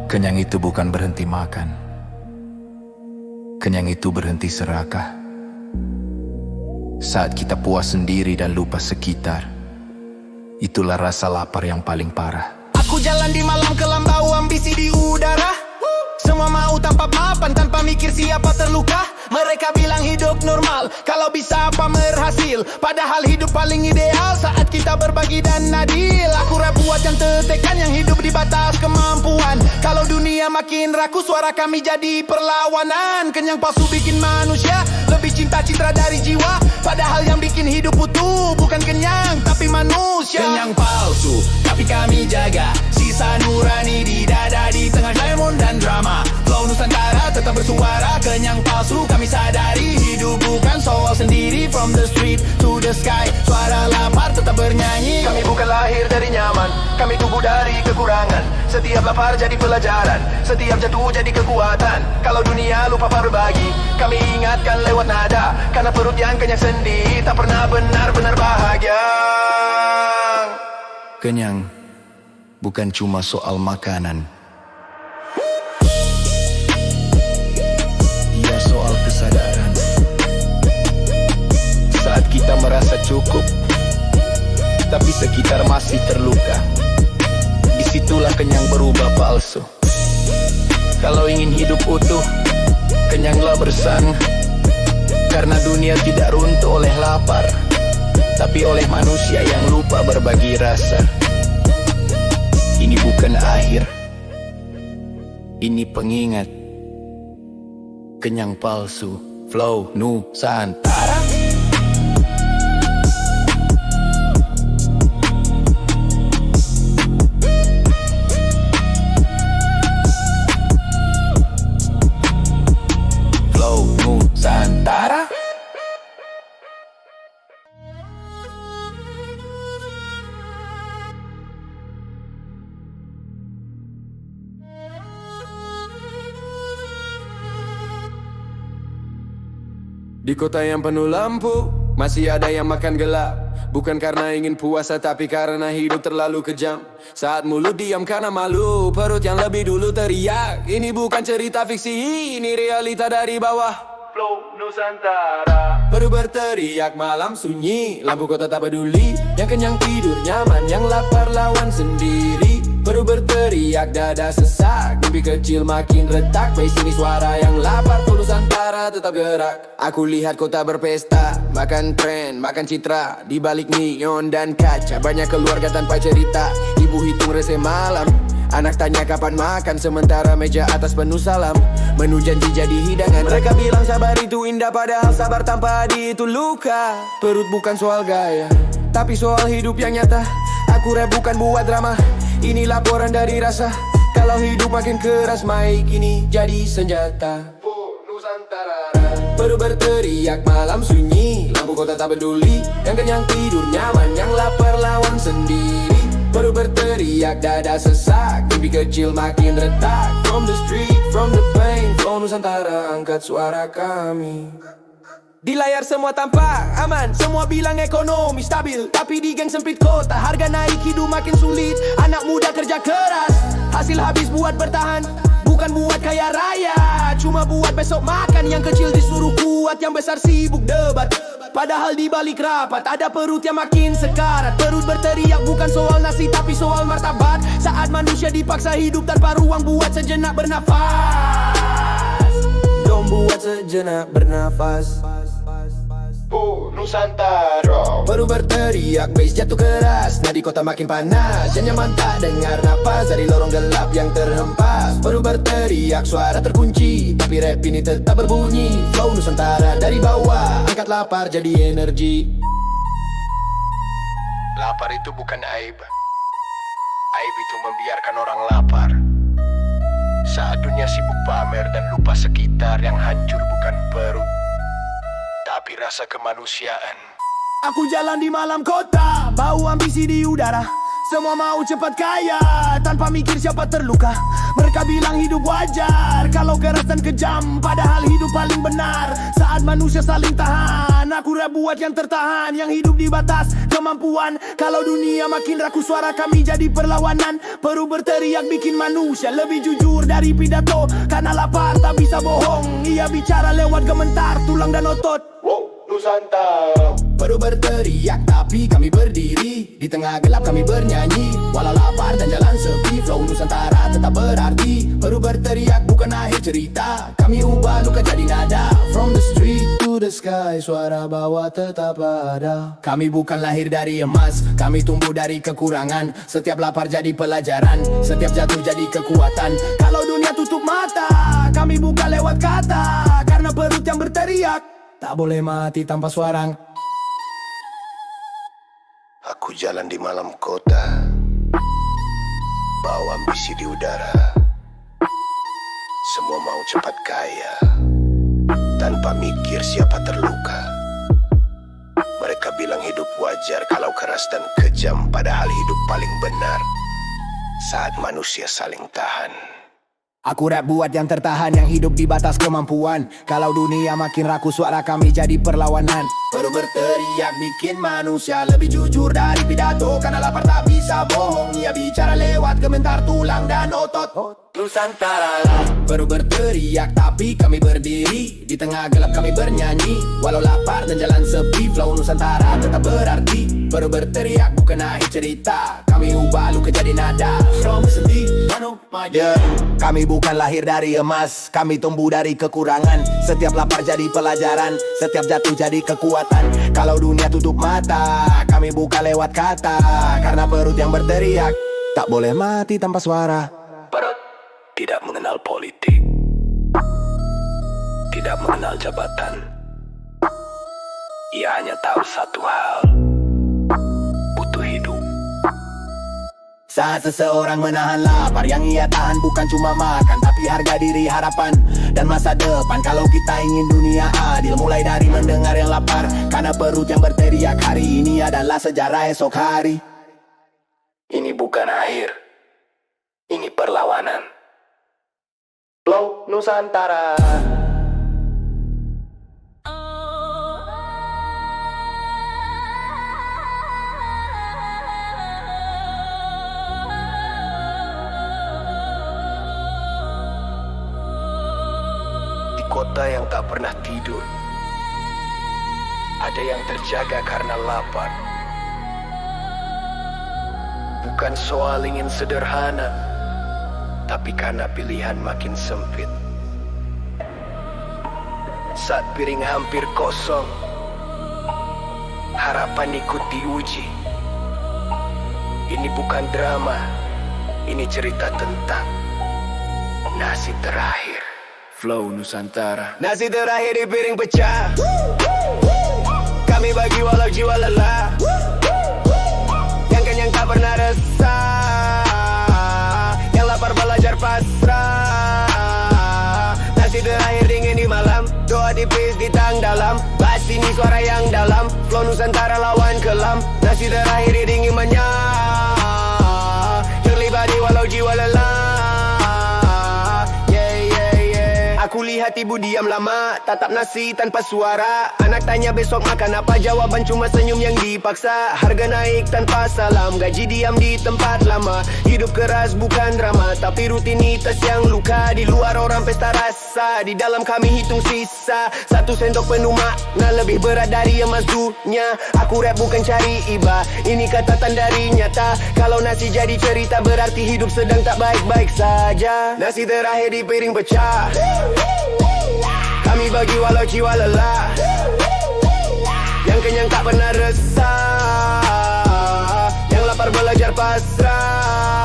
Kenyang itu bukan berhenti makan. Kenyang itu berhenti serakah. Saat kita puas sendiri dan lupa sekitar, itulah rasa lapar yang paling parah. Aku jalan di malam kelam, bau ambisi di udara. Semua mau tanpa mapan, tanpa mikir siapa terluka. Mereka bilang hidup normal, kalau bisa pamer hasil. Padahal hidup paling ideal saat kita berbagi dan adil. Aku rap buat yang tertekan, yang hidup di batas kemampuan. Kalau dunia makin rakus, suara kami jadi perlawanan. Kenyang palsu bikin manusia lebih cinta citra dari jiwa. Padahal yang bikin hidup utuh bukan kenyang, tapi manusia. Kenyang palsu, tapi kami jaga sisa nurani di dada. Di tengah diamond dan drama, flow Nusantara tetap bersuara. Kenyang palsu kami sadari, hidup bukan soal sendiri. From the street to the sky, suara lapar tetap bernyanyi. Kami bukan lahir dari nyaman, kami tumbuh dari kekurangan. Setiap lapar jadi pelajaran, setiap jatuh jadi kekuatan. Kalau dunia lupa berbagi, kami ingatkan lewat nada. Karena perut yang kenyang sendiri tak pernah benar-benar bahagia. Kenyang bukan cuma soal makanan, ia soal kesadaran. Saat kita merasa cukup, tapi sekitar masih terluka, disitulah kenyang berubah palsu. Kalau ingin hidup utuh, kenyanglah bersang. Karena dunia tidak runtuh oleh lapar, tapi oleh manusia yang lupa berbagi rasa. Ini bukan akhir, ini pengingat. Kenyang palsu, flow Nusantara. Flow Nusantara. Di kota yang penuh lampu, masih ada yang makan gelap. Bukan karena ingin puasa, tapi karena hidup terlalu kejam. Saat mulut diam karena malu, perut yang lebih dulu teriak. Ini bukan cerita fiksi, ini realita dari bawah. Flow Nusantara. Baru berteriak malam sunyi, lampu kota tak peduli. Yang kenyang tidur nyaman, yang lapar lawan sendiri. Baru berteriak dada sesak, mimpi kecil makin retak. Baik sini suara yang lapar, Flow Nusantara tetap gerak. Aku lihat kota berpesta, makan tren, makan citra. Di balik neon dan kaca, banyak keluarga tanpa cerita. Ibu hitung rese malam, Anak tanya kapan makan, sementara meja atas penuh salam. Menu janji jadi hidangan. Mereka bilang sabar itu indah, padahal sabar tanpa adi itu luka. Perut bukan soal gaya, tapi soal hidup yang nyata. Aku rap bukan buat drama, ini laporan dari rasa. Kalau hidup makin keras, mic ini jadi senjata. Nusantara perlu berteriak malam sunyi, lampu kota tak peduli. Yang kenyang tidur nyaman, yang lapar lawan sendiri. Baru berteriak dada sesak, mimpi kecil makin retak. From the street, from the pain, Flow Nusantara angkat suara kami. Di layar semua tampak aman, semua bilang ekonomi stabil. Tapi di geng sempit kota, harga naik hidup makin sulit. Anak muda kerja keras, hasil habis buat bertahan. Bukan buat kaya raya, cuma buat besok makan. Yang kecil disuruh kuat, yang besar sibuk debat. Padahal di balik rapat ada perut yang makin sekarat. Perut berteriak bukan soal nasi tapi soal martabat. Saat manusia dipaksa hidup tanpa ruang buat sejenak bernafas. Dong buat sejenak bernafas. Nusantara baru berteriak, bass jatuh keras. Nadi kota makin panas, yang nyaman tak dengar napas. Dari lorong gelap yang terhempas, baru berteriak, suara terkunci. Tapi rap ini tetap berbunyi. Flow Nusantara dari bawah, angkat lapar jadi energi. Lapar itu bukan aib. Aib itu membiarkan orang lapar. Saat dunia sibuk pamer dan lupa sekitar, yang hancur bukan perut, tapi rasa kemanusiaan. Aku jalan di malam kota, bau ambisi di udara. Semua mau cepat kaya, tanpa mikir siapa terluka. Mereka bilang hidup wajar, kalau keras dan kejam. Padahal hidup paling benar, saat manusia saling tahan. Aku rap buat yang tertahan, yang hidup di batas kemampuan. Kalau dunia makin rakus, suara kami jadi perlawanan. Perlu berteriak bikin manusia lebih jujur dari pidato. Karena lapar tak bisa bohong, ia bicara lewat gementar tulang dan otot. Nusantara baru berteriak tapi kami berdiri. Di tengah gelap kami bernyanyi, walau lapar dan jalan sepi. Flow Nusantara tetap berarti. Baru berteriak bukan akhir cerita, kami ubah luka jadi nada. From the street to the sky, suara bawah tetap ada. Kami bukan lahir dari emas, kami tumbuh dari kekurangan. Setiap lapar jadi pelajaran, setiap jatuh jadi kekuatan. Kalau dunia tutup mata, kami buka lewat kata. Karena perut yang berteriak tak boleh mati tanpa suara. Aku jalan di malam kota, bawa ambisi di udara. Semua mau cepat kaya, tanpa mikir siapa terluka. Mereka bilang hidup wajar kalau keras dan kejam. Padahal hidup paling benar saat manusia saling tahan. Aku rap buat yang tertahan, yang hidup di batas kemampuan. Kalau dunia makin rakus, suara kami jadi perlawanan. Baru berteriak bikin manusia lebih jujur dari pidato. Karena lapar tak bisa bohong, ia bicara lewat gementar tulang dan otot. Nusantara baru berteriak tapi kami berdiri. Di tengah gelap kami bernyanyi, walau lapar dan jalan sepi. Flow Nusantara tetap berarti. Baru berteriak bukan akhir cerita, kami ubah luka jadi nada. From sedih, kami bukan lahir dari emas, kami tumbuh dari kekurangan. Setiap lapar jadi pelajaran, setiap jatuh jadi kekuatan. Kalau dunia tutup mata, kami buka lewat kata. Karena perut yang berteriak tak boleh mati tanpa suara. Perut tidak mengenal politik, tidak mengenal jabatan. Ia hanya tahu satu hal: butuh hidup. Saat seseorang menahan lapar, yang ia tahan bukan cuma makan, tapi harga diri, harapan, dan masa depan. Kalau kita ingin dunia adil, mulai dari mendengar yang lapar. Karena perut yang berteriak hari ini adalah sejarah esok hari. Ini bukan akhir, ini perlawanan. Flow Nusantara. Kota yang tak pernah tidur, ada yang terjaga karena lapar. Bukan soal ingin sederhana, tapi karena pilihan makin sempit. Saat piring hampir kosong, harapan ikut diuji. Ini bukan drama, Ini cerita tentang nasi terakhir. Flow Nusantara. Nasi terakhir di piring pecah, kami bagi walau jiwa lelah. Yang kenyang tak pernah resah, yang lapar belajar pasrah. Nasi terakhir dingin di malam, doa tipis di tang dalam. Bass ini suara yang dalam, flow Nusantara lawan kelam. Nasi terakhir dingin menyah, yang libadi walau jiwa lelah. Aku lihat ibu diam lama, tatap nasi tanpa suara. Anak tanya besok makan apa, jawaban cuma senyum yang dipaksa. Harga naik tanpa salam, gaji diam di tempat lama. Hidup keras bukan drama, tapi rutinitas yang luka. Di luar orang pesta rasa, di dalam kami hitung sisa. 1 sendok penuh makna, lebih berat dari emas dunia. Aku rap bukan cari iba, ini catatan dari nyata. Kalau nasi jadi cerita, berarti hidup sedang tak baik-baik saja. Nasi terakhir di piring pecah, kami bagi walau jiwa lelah. Yang kenyang tak pernah resah, yang lapar belajar pasrah.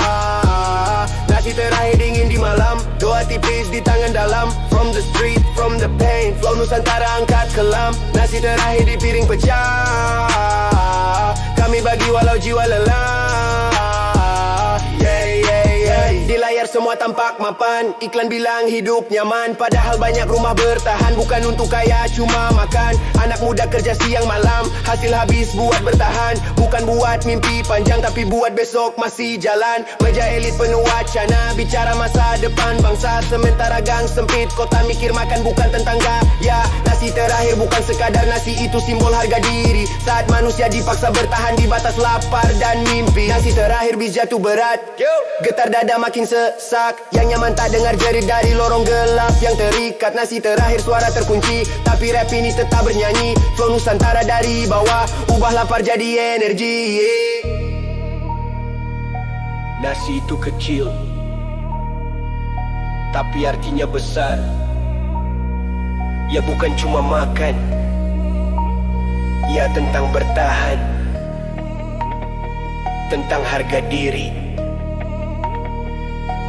Nasi terakhir dingin di malam, doa tipis di tangan dalam. From the street, from the pain, flow Nusantara angkat kelam. Nasi terakhir di piring pecah, kami bagi walau jiwa lelah. Di layar semua tampak mapan, iklan bilang hidup nyaman. Padahal banyak rumah bertahan, bukan untuk kaya cuma makan. Anak muda kerja siang malam, hasil habis buat bertahan. Bukan buat mimpi panjang, tapi buat besok masih jalan. Meja elit penuh wacana, bicara masa depan bangsa. Sementara gang sempit, kota mikir makan bukan tentang gaya. Nasi terakhir bukan sekadar nasi, itu simbol harga diri. Saat manusia dipaksa bertahan di batas lapar dan mimpi. Nasi terakhir bis jatuh berat, getar dada makin sesak. Yang nyaman tak dengar jerit dari lorong gelap yang terikat. Nasi terakhir suara terkunci, tapi rap ini tetap bernyanyi. Flow Nusantara dari bawah, ubah lapar jadi energi. Nasi itu kecil, tapi artinya besar. Ya bukan cuma makan, ya tentang bertahan, tentang harga diri,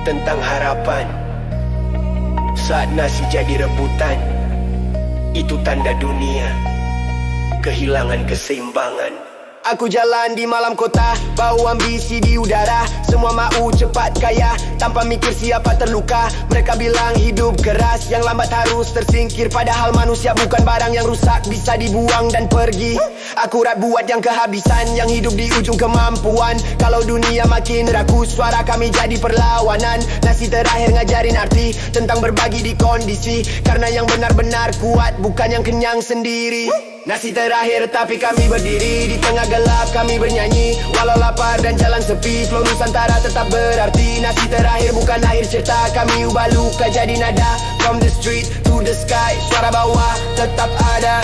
tentang harapan. Saat nasi jadi rebutan, itu tanda dunia kehilangan keseimbangan. Aku jalan di malam kota, bau ambisi di udara. Semua mau cepat kaya, tanpa mikir siapa terluka. Mereka bilang hidup keras, yang lambat harus tersingkir. Padahal manusia bukan barang yang rusak, bisa dibuang dan pergi. Aku rap buat yang kehabisan, yang hidup di ujung kemampuan. Kalau dunia makin rakus, suara kami jadi perlawanan. Nasi terakhir ngajarin arti tentang berbagi di kondisi. Karena yang benar-benar kuat, bukan yang kenyang sendiri. Nasi terakhir tapi kami berdiri, di tengah gelap kami bernyanyi. Walau lapar dan jalan sepi, flow Nusantara tetap berarti. Nasi terakhir bukan akhir cerita, kami ubah luka jadi nada. From the street to the sky, suara bawah tetap ada.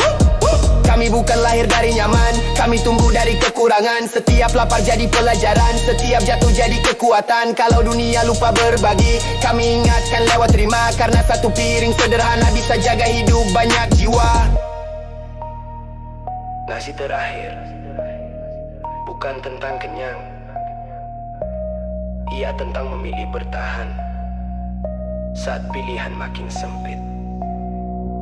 Kami bukan lahir dari nyaman, kami tumbuh dari kekurangan. Setiap lapar jadi pelajaran, setiap jatuh jadi kekuatan. Kalau dunia lupa berbagi, kami ingatkan lewat terima. Karena satu piring sederhana bisa jaga hidup banyak jiwa. Nasi terakhir bukan tentang kenyang, ia tentang memilih bertahan saat pilihan makin sempit.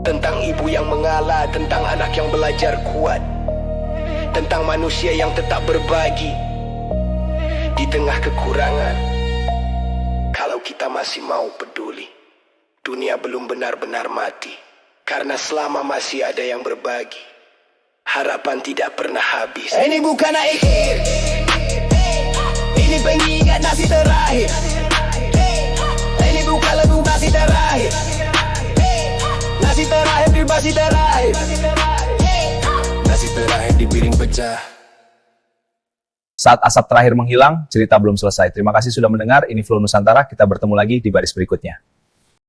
Tentang ibu yang mengalah, tentang anak yang belajar kuat, tentang manusia yang tetap berbagi di tengah kekurangan. Kalau kita masih mau peduli, dunia belum benar-benar mati. Karena selama masih ada yang berbagi, harapan tidak pernah habis. Ini bukan akhir, ini pengingat nasi terakhir. Ini bukan lagu nasi terakhir, nasi terakhir di nasi terakhir. Nasi terakhir di piring pecah. Saat asap terakhir menghilang, cerita belum selesai. Terima kasih sudah mendengar. Ini Flow Nusantara. Kita bertemu lagi di baris berikutnya.